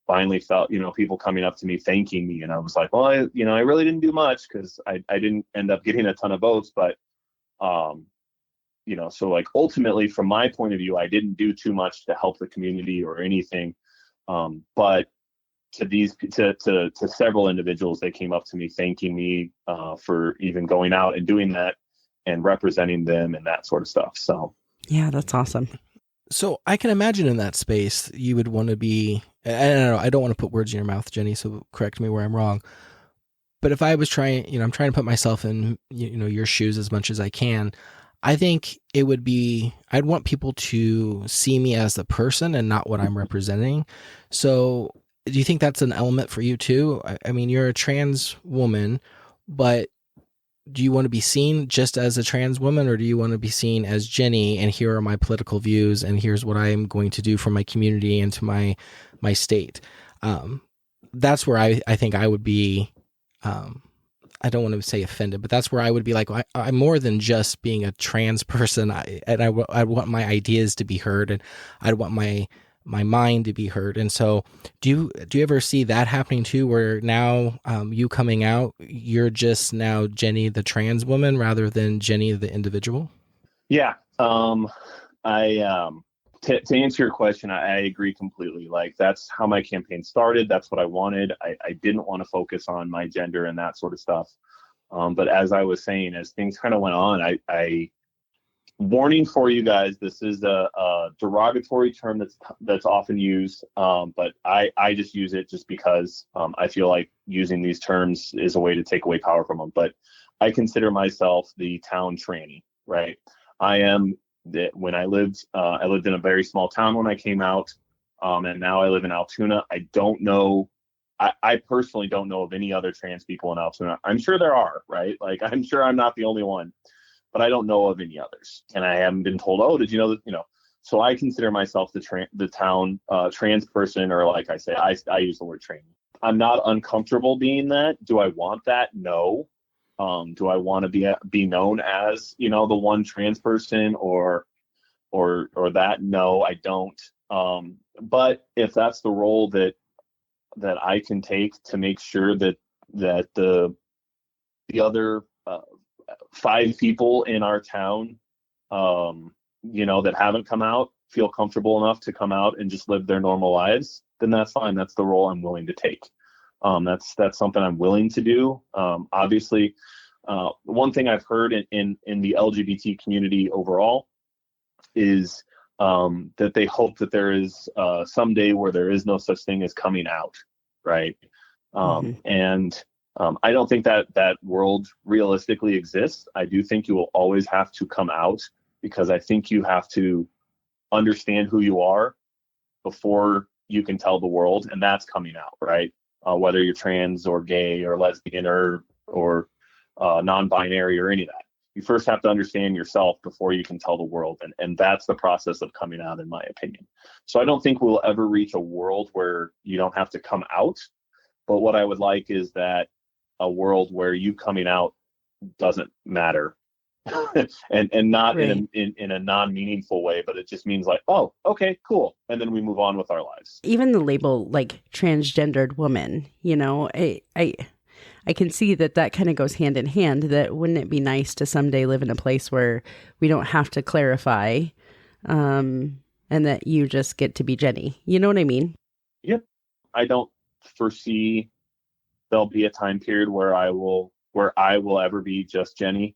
finally felt, people coming up to me thanking me. And I was like, well, I really didn't do much, because I didn't end up getting a ton of votes, but so like ultimately from my point of view, I didn't do too much to help the community or anything. But to several individuals, they came up to me thanking me for even going out and doing that and representing them and that sort of stuff. So yeah, that's awesome. So I can imagine in that space you would want to be, I don't want to put words in your mouth, Jeni, so correct me where I'm wrong. But if I was trying, I'm trying to put myself in, your shoes as much as I can. I think it would be, I'd want people to see me as the person and not what I'm representing. So do you think that's an element for you too? I mean, you're a trans woman, but do you want to be seen just as a trans woman, or do you want to be seen as Jeni, and here are my political views, and here's what I am going to do for my community and to my state? That's where I think I would be, I don't want to say offended, but that's where I would be like, I'm more than just being a trans person. I want my ideas to be heard, and I'd want my mind to be heard. And so do you ever see that happening too, where now you coming out, you're just now Jeni the trans woman rather than Jeni the individual? Yeah. To answer your question, I agree completely. Like, that's how my campaign started. That's what I wanted. I didn't want to focus on my gender and that sort of stuff. But as I was saying, as things kind of went on, I warning for you guys, this is a derogatory term that's often used, but I just use it just because I feel like using these terms is a way to take away power from them. But I consider myself the town tranny, right? When I lived in a very small town when I came out, and now I live in Altoona. I don't know. I personally don't know of any other trans people in Altoona. I'm sure there are, right? Like, I'm sure I'm not the only one, but I don't know of any others. And I haven't been told, oh, did you know that, so I consider myself the town trans person, or like I say, I use the word tranny. I'm not uncomfortable being that. Do I want that? No. Do I want to be known as, the one trans person or that? No, I don't. But if that's the role that I can take to make sure that the other 5 people in our town, that haven't come out, feel comfortable enough to come out and just live their normal lives, then that's fine. That's the role I'm willing to take. That's something I'm willing to do. Obviously, one thing I've heard in the LGBT community overall is that they hope that there is someday where there is no such thing as coming out, right? And I don't think that world realistically exists. I do think you will always have to come out, because I think you have to understand who you are before you can tell the world, and that's coming out, right? Whether you're trans or gay or lesbian or non-binary or any of that. You first have to understand yourself before you can tell the world. And that's the process of coming out, in my opinion. So I don't think we'll ever reach a world where you don't have to come out. But what I would like is that a world where you coming out doesn't matter. and not Right. in a non-meaningful way, but it just means like, oh, okay, cool. And then we move on with our lives. Even the label, like, transgendered woman, I can see that kind of goes hand in hand. That wouldn't it be nice to someday live in a place where we don't have to clarify, and that you just get to be Jeni? You know what I mean? Yep. I don't foresee there'll be a time period where I will ever be just Jeni,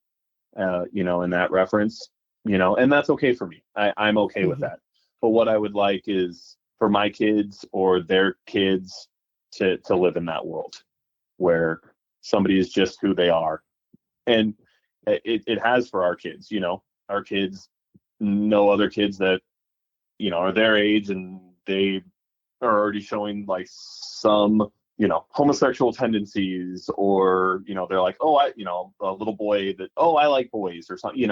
in that reference, and that's okay for me. I'm okay with that. But what I would like is for my kids or their kids to live in that world where somebody is just who they are. And it has for our kids, our kids know other kids that, are their age, and they are already showing like some, homosexual tendencies, or, they're like, oh, a little boy that, oh, I like boys, or something,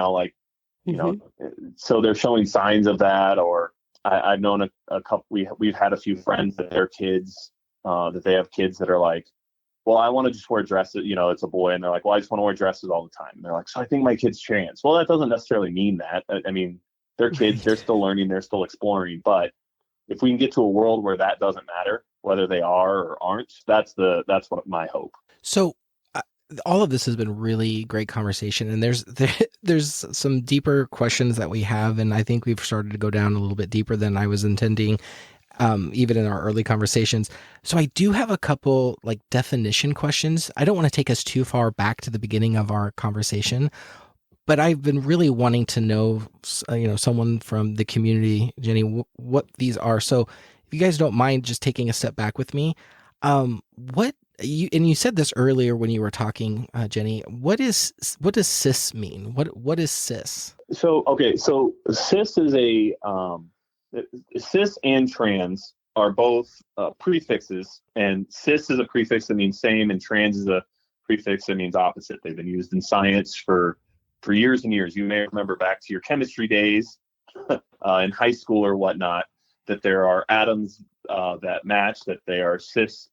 so they're showing signs of that. Or I've known a couple, we've had a few friends that their kids, that they have kids that are like, well, I want to just wear dresses, it's a boy. And they're like, well, I just want to wear dresses all the time. And they're like, so I think my kid's trans. Well, that doesn't necessarily mean that. I mean, they're kids, they're still learning, they're still exploring. But if we can get to a world where that doesn't matter, whether they are or aren't, that's what my hope. So all of this has been really great conversation, and there's some deeper questions that we have, and I think we've started to go down a little bit deeper than I was intending, even in our early conversations. So I do have a couple like definition questions. I don't want to take us too far back to the beginning of our conversation, but I've been really wanting to know, someone from the community, Jeni, what these are. So if you guys don't mind just taking a step back with me, you said this earlier when you were talking, Jeni, what does cis mean? What is cis? So cis is cis and trans are both prefixes, and cis is a prefix that means same, and trans is a prefix that means opposite. They've been used in science for years and years. You may remember back to your chemistry days in high school or whatnot, that there are atoms that match, that they are cis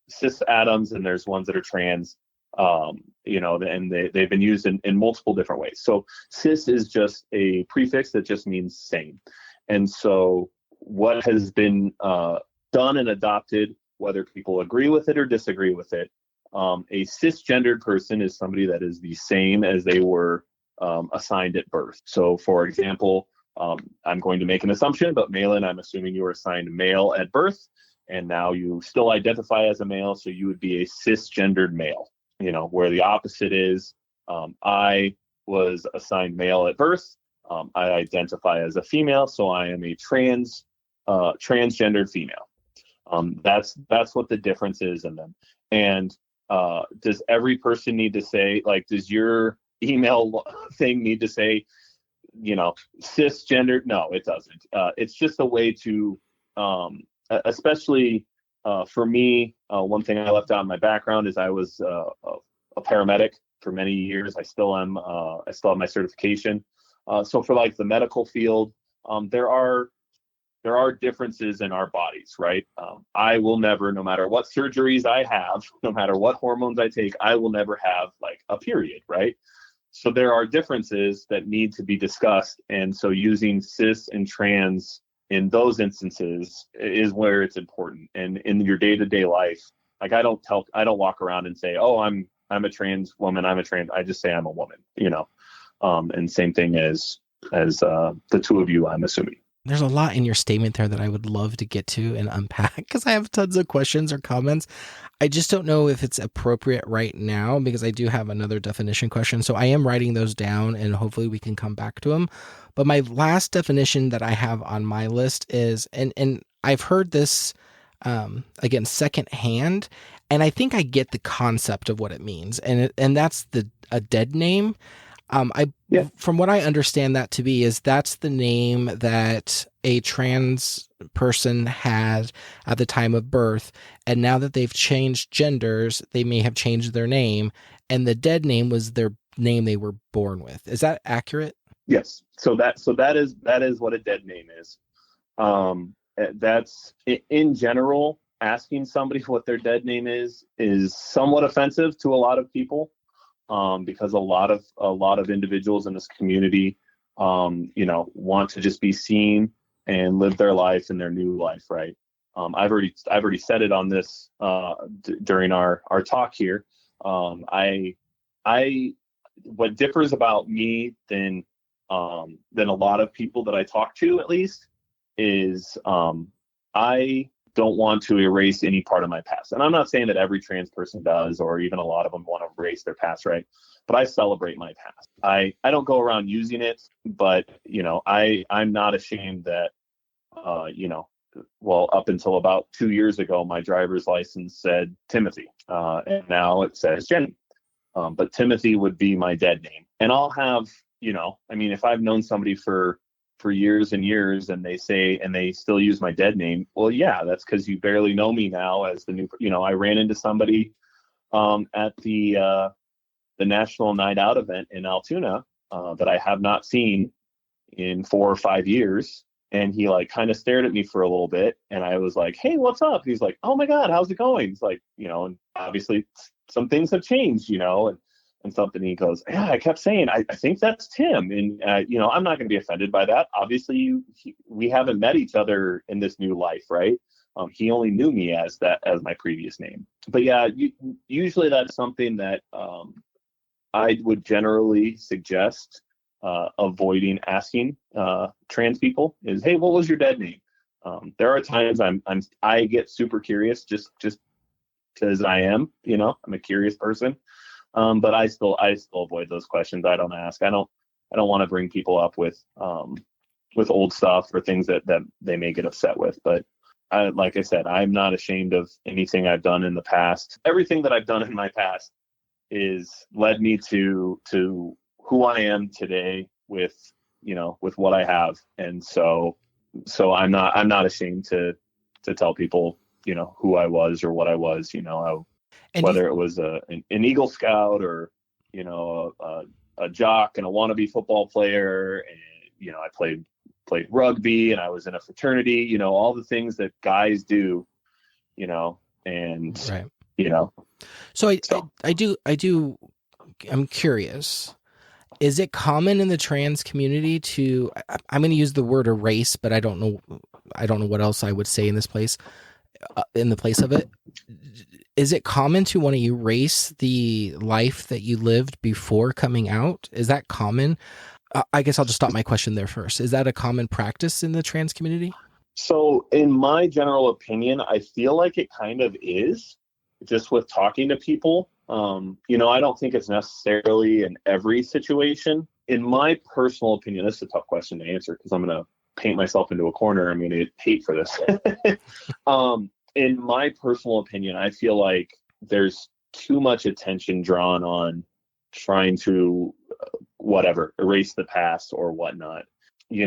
atoms, and there's ones that are trans, and they've been used in multiple different ways. So cis is just a prefix that just means same. And so what has been done and adopted, whether people agree with it or disagree with it, a cisgendered person is somebody that is the same as they were assigned at birth. So for example, I'm going to make an assumption, but Mahlon, I'm assuming you were assigned male at birth, and now you still identify as a male, so you would be a cisgendered male, where the opposite is I was assigned male at birth. I identify as a female, so I am a transgender female. That's what the difference is in them. And does every person need to say, like, does your email thing need to say, cisgender? No, it doesn't. It's just a way to, especially for me, one thing I left out in my background is I was a paramedic for many years. I still am. I still have my certification. So for like the medical field, there are differences in our bodies, right? I will never, no matter what surgeries I have, no matter what hormones I take, I will never have like a period, right? So there are differences that need to be discussed. And so using cis and trans in those instances is where it's important. And in your day-to-day life, like I don't walk around and say, oh, I'm a trans woman, I just say I'm a woman, and same thing as the two of you, I'm assuming. There's a lot in your statement there that I would love to get to and unpack because I have tons of questions or comments. I just don't know if it's appropriate right now because I do have another definition question. So I am writing those down and hopefully we can come back to them. But my last definition that I have on my list is, and I've heard this again secondhand, and I think I get the concept of what it means, and that's a dead name. From what I understand that to be is that's the name that a trans person had at the time of birth. And now that they've changed genders, they may have changed their name, and the dead name was their name they were born with. Is that accurate? Yes. So that is what a dead name is. That's in general, asking somebody what their dead name is somewhat offensive to a lot of people. Because a lot of individuals in this community, want to just be seen and live their life in their new life, right? I've already said it on this during our talk here. What differs about me than a lot of people that I talk to, at least, is I don't want to erase any part of my past. And I'm not saying that every trans person does, or even a lot of them want to erase their past, right? But I celebrate my past. I don't go around using it, but, I'm not ashamed that, up until about 2 years ago, my driver's license said Timothy, and now it says Jeni. But Timothy would be my dead name. And I'll have, if I've known somebody for years and years and they still use my dead name, well, yeah, that's because you barely know me now as the new, I ran into somebody at the National Night Out event in Altoona that I have not seen in 4 or 5 years. And he like kind of stared at me for a little bit, and I was like, hey, what's up? He's like, oh my God, how's it going? He's like, and obviously some things have changed, and something. He goes, yeah, I kept saying, I think that's Tim. And, I'm not going to be offended by that. Obviously, we haven't met each other in this new life, right? He only knew me as my previous name. But yeah, usually that's something that I would generally suggest avoiding asking trans people is, hey, what was your dead name? There are times I get super curious just because I am, I'm a curious person. But I still avoid those questions. I don't ask. I don't want to bring people up with old stuff or things that they may get upset with. But like I said, I'm not ashamed of anything I've done in the past. Everything that I've done in my past is led me to who I am today with what I have. And so I'm not ashamed to tell people, who I was or what I was, whether it was an Eagle Scout or, a jock and a wannabe football player. And, I played rugby and I was in a fraternity, all the things that guys do, and, right. So I'm curious. Is it common in the trans community to, I'm going to use the word erase, but I don't know what else I would say in this place, in the place of it. Is it common to want to erase the life that you lived before coming out? Is that common? I guess I'll just stop my question there first. Is that a common practice in the trans community? So in my general opinion, I feel like it kind of is, just with talking to people. I don't think it's necessarily in every situation. In my personal opinion, this is a tough question to answer because I'm going to paint myself into a corner. I'm going to get hate for this. In my personal opinion, I feel like there's too much attention drawn on trying to erase the past or whatnot. We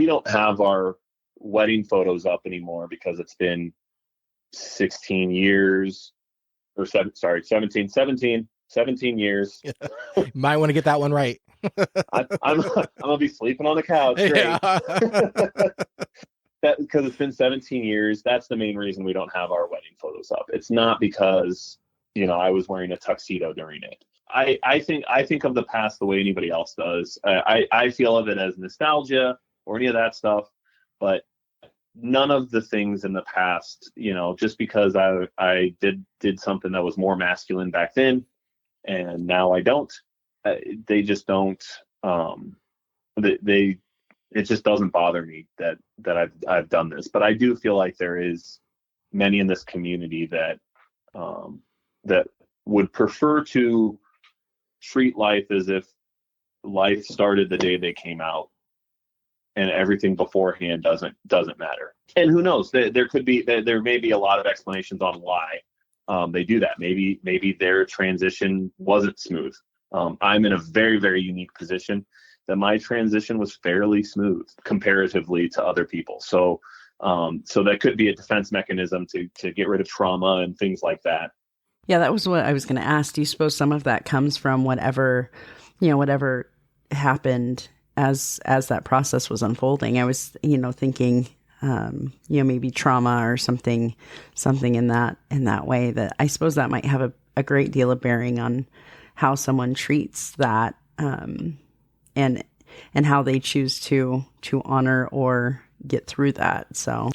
don't have our wedding photos up anymore because it's been 16 years or 17 years. Might want to get that one right. I'm gonna be sleeping on the couch. Great. Yeah. That because it's been 17 years. That's the main reason we don't have our wedding photos up. It's not because I was wearing a tuxedo during it. I think of the past the way anybody else does. I feel of it as nostalgia or any of that stuff, but none of the things in the past, just because I did something that was more masculine back then and now I don't, they just don't, it just doesn't bother me that I've done this. But I do feel like there is many in this community that would prefer to treat life as if life started the day they came out and everything beforehand doesn't matter. And who knows, there may be a lot of explanations on why they do that. Maybe their transition wasn't smooth. I'm in a very, very unique position that my transition was fairly smooth comparatively to other people. So that could be a defense mechanism to get rid of trauma and things like that. Yeah, that was what I was going to ask. Do you suppose some of that comes from whatever happened as that process was unfolding? I was, thinking, maybe trauma or something in that way, that I suppose that might have a great deal of bearing on how someone treats that, and how they choose to honor or get through that. So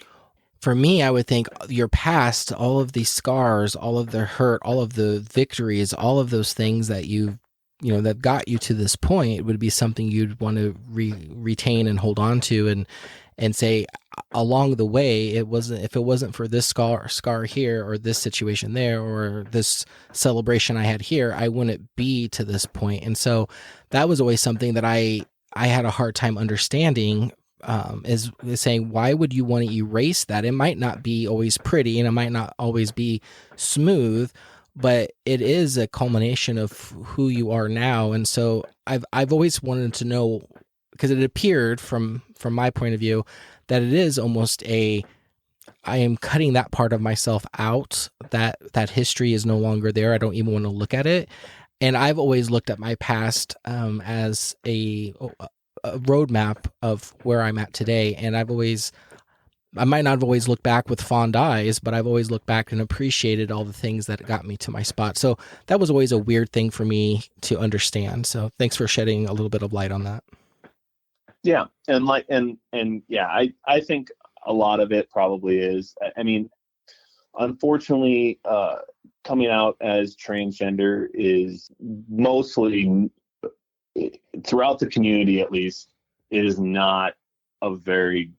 for me, I would think your past, all of these scars, all of the hurt, all of the victories, all of those things that that got you to this point would be something you'd want to retain and hold on to and say along the way, if it wasn't for this scar here or this situation there or this celebration I had here, I wouldn't be to this point. And so that was always something that I had a hard time understanding, is saying, why would you want to erase that? It might not be always pretty and it might not always be smooth, but it is a culmination of who you are now. And so I've always wanted to know, because it appeared from my point of view that it is almost I am cutting that part of myself out, that history is no longer there. I don't even want to look at it. And I've always looked at my past as a roadmap of where I'm at today. And I might not have always looked back with fond eyes, but I've always looked back and appreciated all the things that got me to my spot. So that was always a weird thing for me to understand. So thanks for shedding a little bit of light on that. Yeah. And yeah, I think a lot of it probably is, unfortunately, coming out as transgender is mostly, throughout the community at least, it is not a very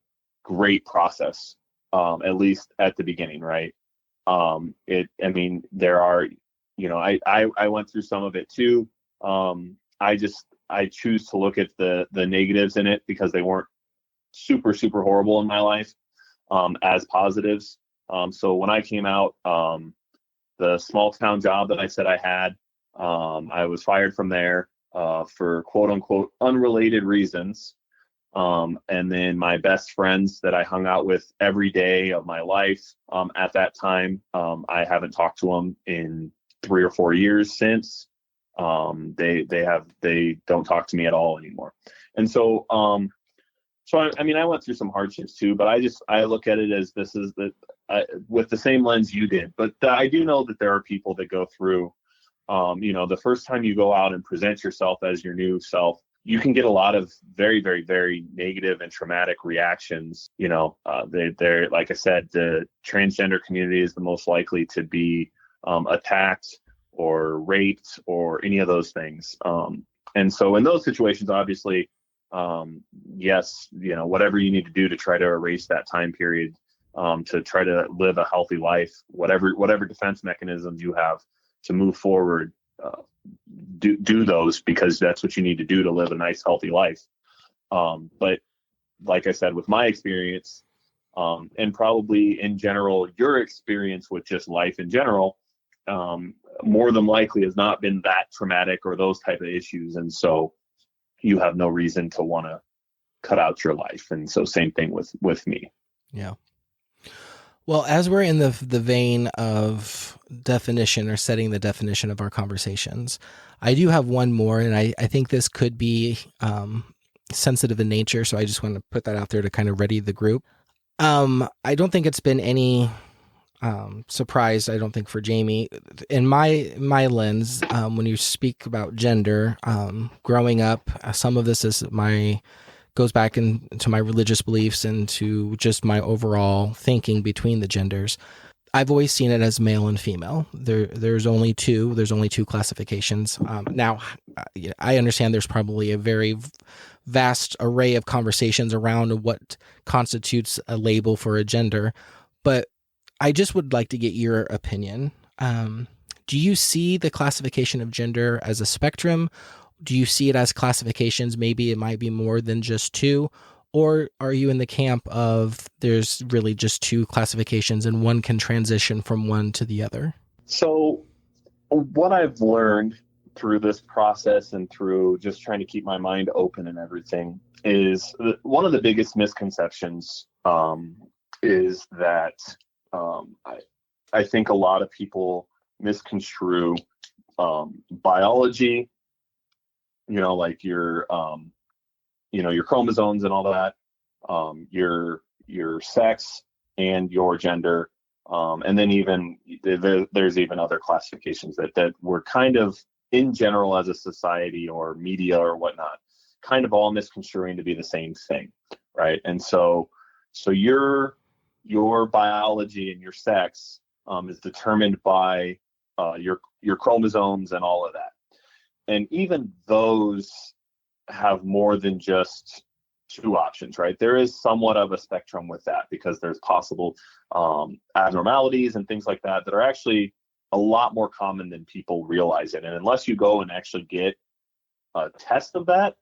great process, at least at the beginning, right? There are, I went through some of it too. I choose to look at the negatives in it because they weren't super, super horrible in my life, as positives. So when I came out, the small town job that I said I had, I was fired from there for quote unquote unrelated reasons. And then my best friends that I hung out with every day of my life, at that time, I haven't talked to them in 3 or 4 years since. They don't talk to me at all anymore. And so, I went through some hardships too, but I look at it as this is with the same lens you did. But I do know that there are people that go through, the first time you go out and present yourself as your new self, you can get a lot of very, very, very negative and traumatic reactions. They're like I said, the transgender community is the most likely to be attacked or raped or any of those things. And so in those situations, obviously, yes, whatever you need to do to try to erase that time period, to try to live a healthy life, whatever defense mechanisms you have to move forward, do those, because that's what you need to do to live a nice, healthy life. But like I said, with my experience, and probably in general, your experience with just life in general, more than likely has not been that traumatic or those type of issues. And so you have no reason to want to cut out your life. And so same thing with me. Yeah. Well, as we're in the vein of definition or setting the definition of our conversations, I do have one more, and I think this could be sensitive in nature, so I just want to put that out there to kind of ready the group. I don't think it's been any surprise, I don't think, for Jamie. In my lens, when you speak about gender, growing up, some of this is goes back into my religious beliefs and to just my overall thinking between the genders. I've always seen it as male and female. There's only two classifications. Now, I understand there's probably a very vast array of conversations around what constitutes a label for a gender, but I just would like to get your opinion. Do you see the classification of gender as a spectrum? Do you see it as classifications? Maybe it might be more than just two, or are you in the camp of there's really just two classifications and one can transition from one to the other? So what I've learned through this process and through just trying to keep my mind open and everything is one of the biggest misconceptions is that I think a lot of people misconstrue biology, like your chromosomes and all that, your sex and your gender. And then even there's even other classifications that we're kind of in general as a society or media or whatnot, kind of all misconstruing to be the same thing. Right. And so your biology and your sex is determined by your chromosomes and all of that. And even those have more than just two options, right? There is somewhat of a spectrum with that because there's possible abnormalities and things like that are actually a lot more common than people realize it. And unless you go and actually get a test of that,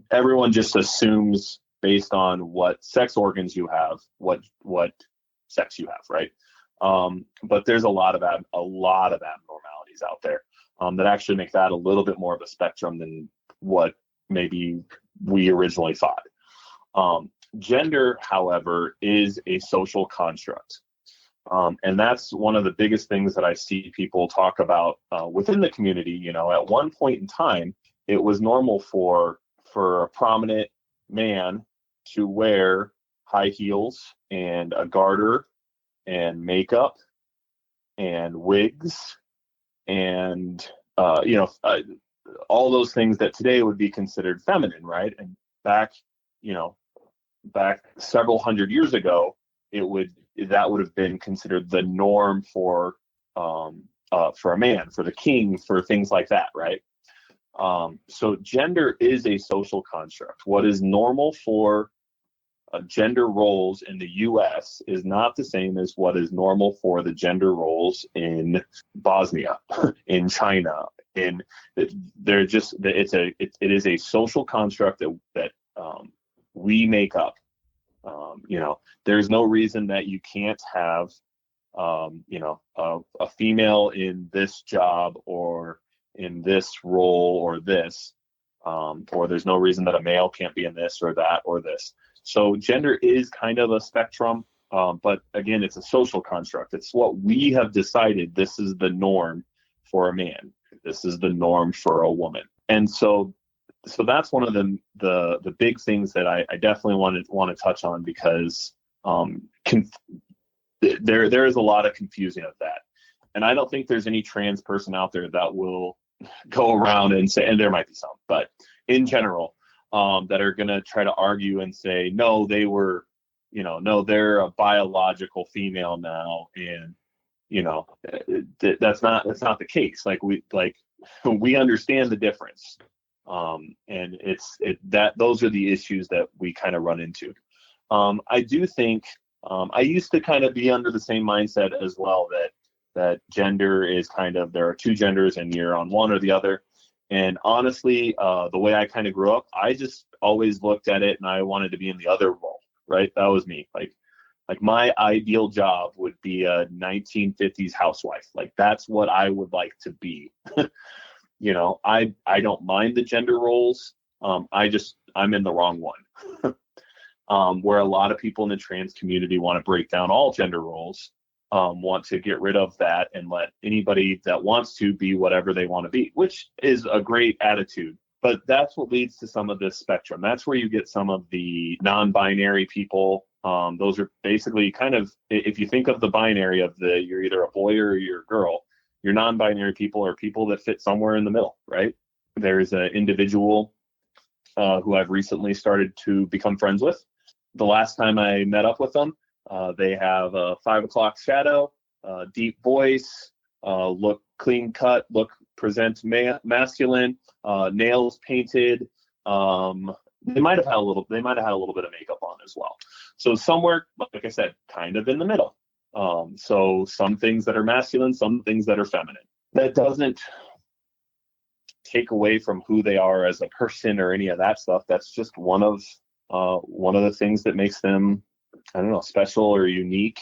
everyone just assumes based on what sex organs you have, what sex you have, right? But there's a lot of abnormalities out there that actually make that a little bit more of a spectrum than what maybe we originally thought. Gender, however, is a social construct. And that's one of the biggest things that I see people talk about within the community. At one point in time, it was normal for a prominent man to wear high heels and a garter and makeup and wigs and all those things that today would be considered feminine, right? And back several hundred years ago, that would have been considered the norm for a man, for the king, for things like that, right? So gender is a social construct. What is normal for gender roles in the U.S. is not the same as what is normal for the gender roles in Bosnia, in China. It is a social construct that we make up. There's no reason that you can't have, a female in this job or in this role or this, or there's no reason that a male can't be in this or that or this. So gender is kind of a spectrum, but again, it's a social construct. It's what we have decided. This is the norm for a man. This is the norm for a woman. And so that's one of the big things that I definitely want to touch on because there is a lot of confusion of that. And I don't think there's any trans person out there that will go around and say, and there might be some, but in general, that are going to try to argue and say, no, they're a biological female now. And, that's not the case. We understand the difference. And those are the issues that we kind of run into. I do think, I used to kind of be under the same mindset as well that gender is kind of, there are two genders and you're on one or the other. And honestly, the way I kind of grew up, I just always looked at it and I wanted to be in the other role, right? That was me. Like my ideal job would be a 1950s housewife. Like that's what I would like to be. You know, I don't mind the gender roles. I'm in the wrong one. Where a lot of people in the trans community want to break down all gender roles, want to get rid of that and let anybody that wants to be whatever they want to be, which is a great attitude. But that's what leads to some of this spectrum. That's where you get some of the non-binary people. Those are basically kind of, if you think of the binary of you're either a boy or you're a girl, your non-binary people are people that fit somewhere in the middle, right? There's an individual who I've recently started to become friends with. The last time I met up with them, they have a 5 o'clock shadow, deep voice, look clean cut, present masculine, nails painted. They might have had a little bit of makeup on as well. So somewhere, like I said, kind of in the middle. So some things that are masculine, some things that are feminine. That doesn't take away from who they are as a person or any of that stuff. That's just one of the things that makes them, I don't know, special or unique.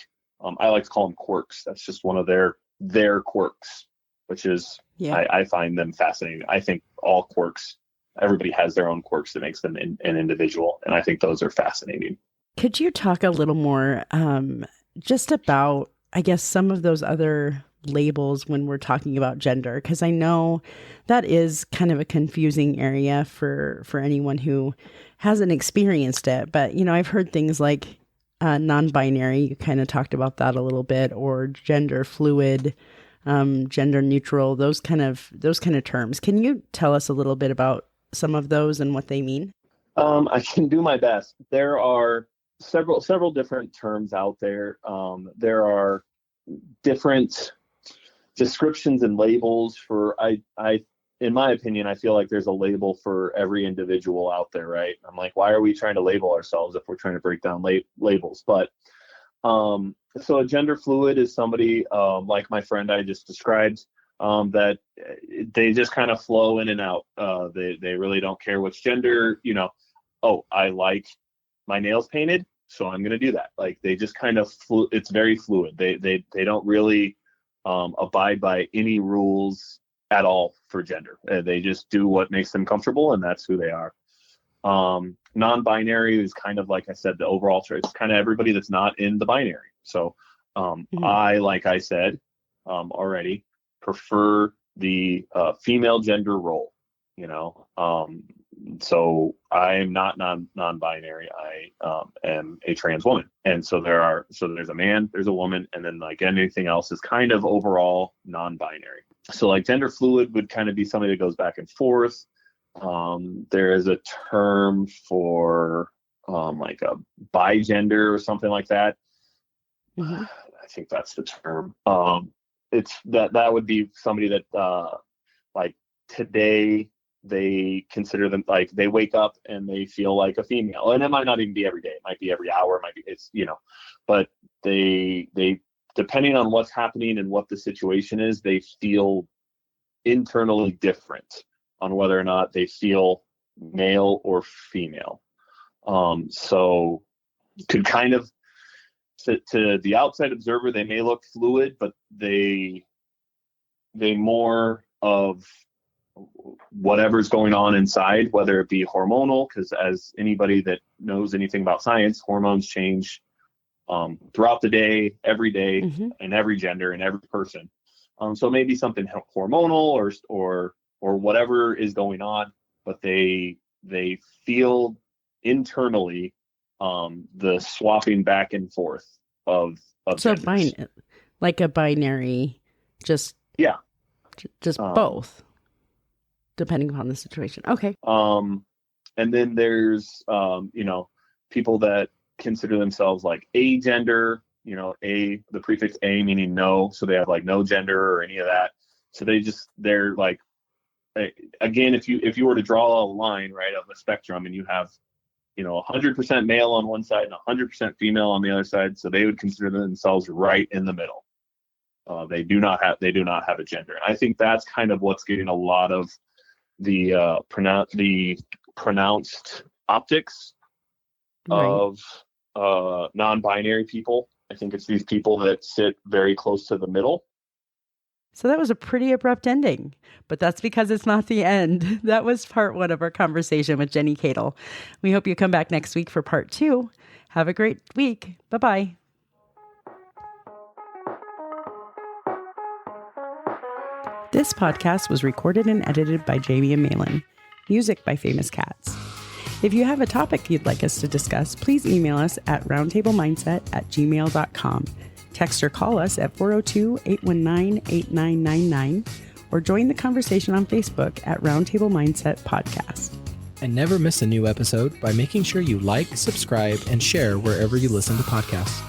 I like to call them quirks. That's just one of their quirks, which is, I find them fascinating. I think all quirks, everybody has their own quirks that makes them an individual. And I think those are fascinating. Could you talk a little more just about, I guess, some of those other labels when we're talking about gender? Because I know that is kind of a confusing area for anyone who hasn't experienced it. But, you know, I've heard things like non-binary, you kind of talked about that a little bit, or gender fluid, gender neutral, those kind of terms. Can you tell us a little bit about some of those and what they mean? I can do my best. There are several different terms out there. There are different descriptions and labels for, in my opinion, I feel like there's a label for every individual out there, right? I'm like, why are we trying to label ourselves if we're trying to break down labels? But so a gender fluid is somebody like my friend I just described, that they just kind of flow in and out. They really don't care which gender, you know. Oh, I like my nails painted, so I'm going to do that. Like they just kind of it's very fluid. They don't really abide by any rules at all for gender. They just do what makes them comfortable, and that's who they are. Non-binary is kind of, like I said, the overall choice. It's kind of everybody that's not in the binary. So I, like I said already, prefer the female gender role, you know. So I am not non-binary. I am a trans woman. And so there's a man, there's a woman, and then like anything else is kind of overall non-binary. So like gender fluid would kind of be somebody that goes back and forth. There is a term for like a bigender or something like that. Mm-hmm. I think that's the term. It's that would be somebody that like today they consider them, like they wake up and they feel like a female, and it might not even be every day. It might be every hour. It might be, it's, you know, but they depending on what's happening and what the situation is, they feel internally different on whether or not they feel male or female. So could kind of, to the outside observer, they may look fluid, but they more of whatever's going on inside, whether it be hormonal, because as anybody that knows anything about science, hormones change throughout the day, every day, mm-hmm. and every gender and every person. So maybe something hormonal or whatever is going on, but they feel internally the swapping back and forth of so genders. Like a binary, just both, depending upon the situation. Okay. And then there's people that consider themselves like agender, the prefix a meaning no, so they have like no gender or any of that. So they're like, again, if you were to draw a line, right, of a spectrum, and you have 100% male on one side and 100% female on the other side, so they would consider themselves right in the middle. They do not have a gender. And I think that's kind of what's getting a lot of the pronounced optics of non-binary people. I think it's these people that sit very close to the middle. So that was a pretty abrupt ending, but that's because it's not the end. That was part 1 of our conversation with Jeni Kadel. We hope you come back next week for part 2. Have a great week. Bye-bye. This podcast was recorded and edited by Jamie and Mahlon. Music by Famous Cats. If you have a topic you'd like us to discuss, please email us at roundtablemindset@gmail.com. Text or call us at 402-819-8999 or join the conversation on Facebook at Roundtable Mindset Podcast. And never miss a new episode by making sure you like, subscribe, and share wherever you listen to podcasts.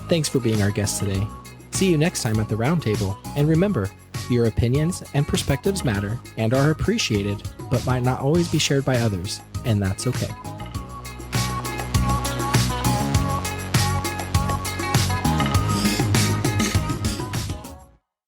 Thanks for being our guest today. See you next time at the Roundtable. And remember, your opinions and perspectives matter and are appreciated, but might not always be shared by others, and that's okay.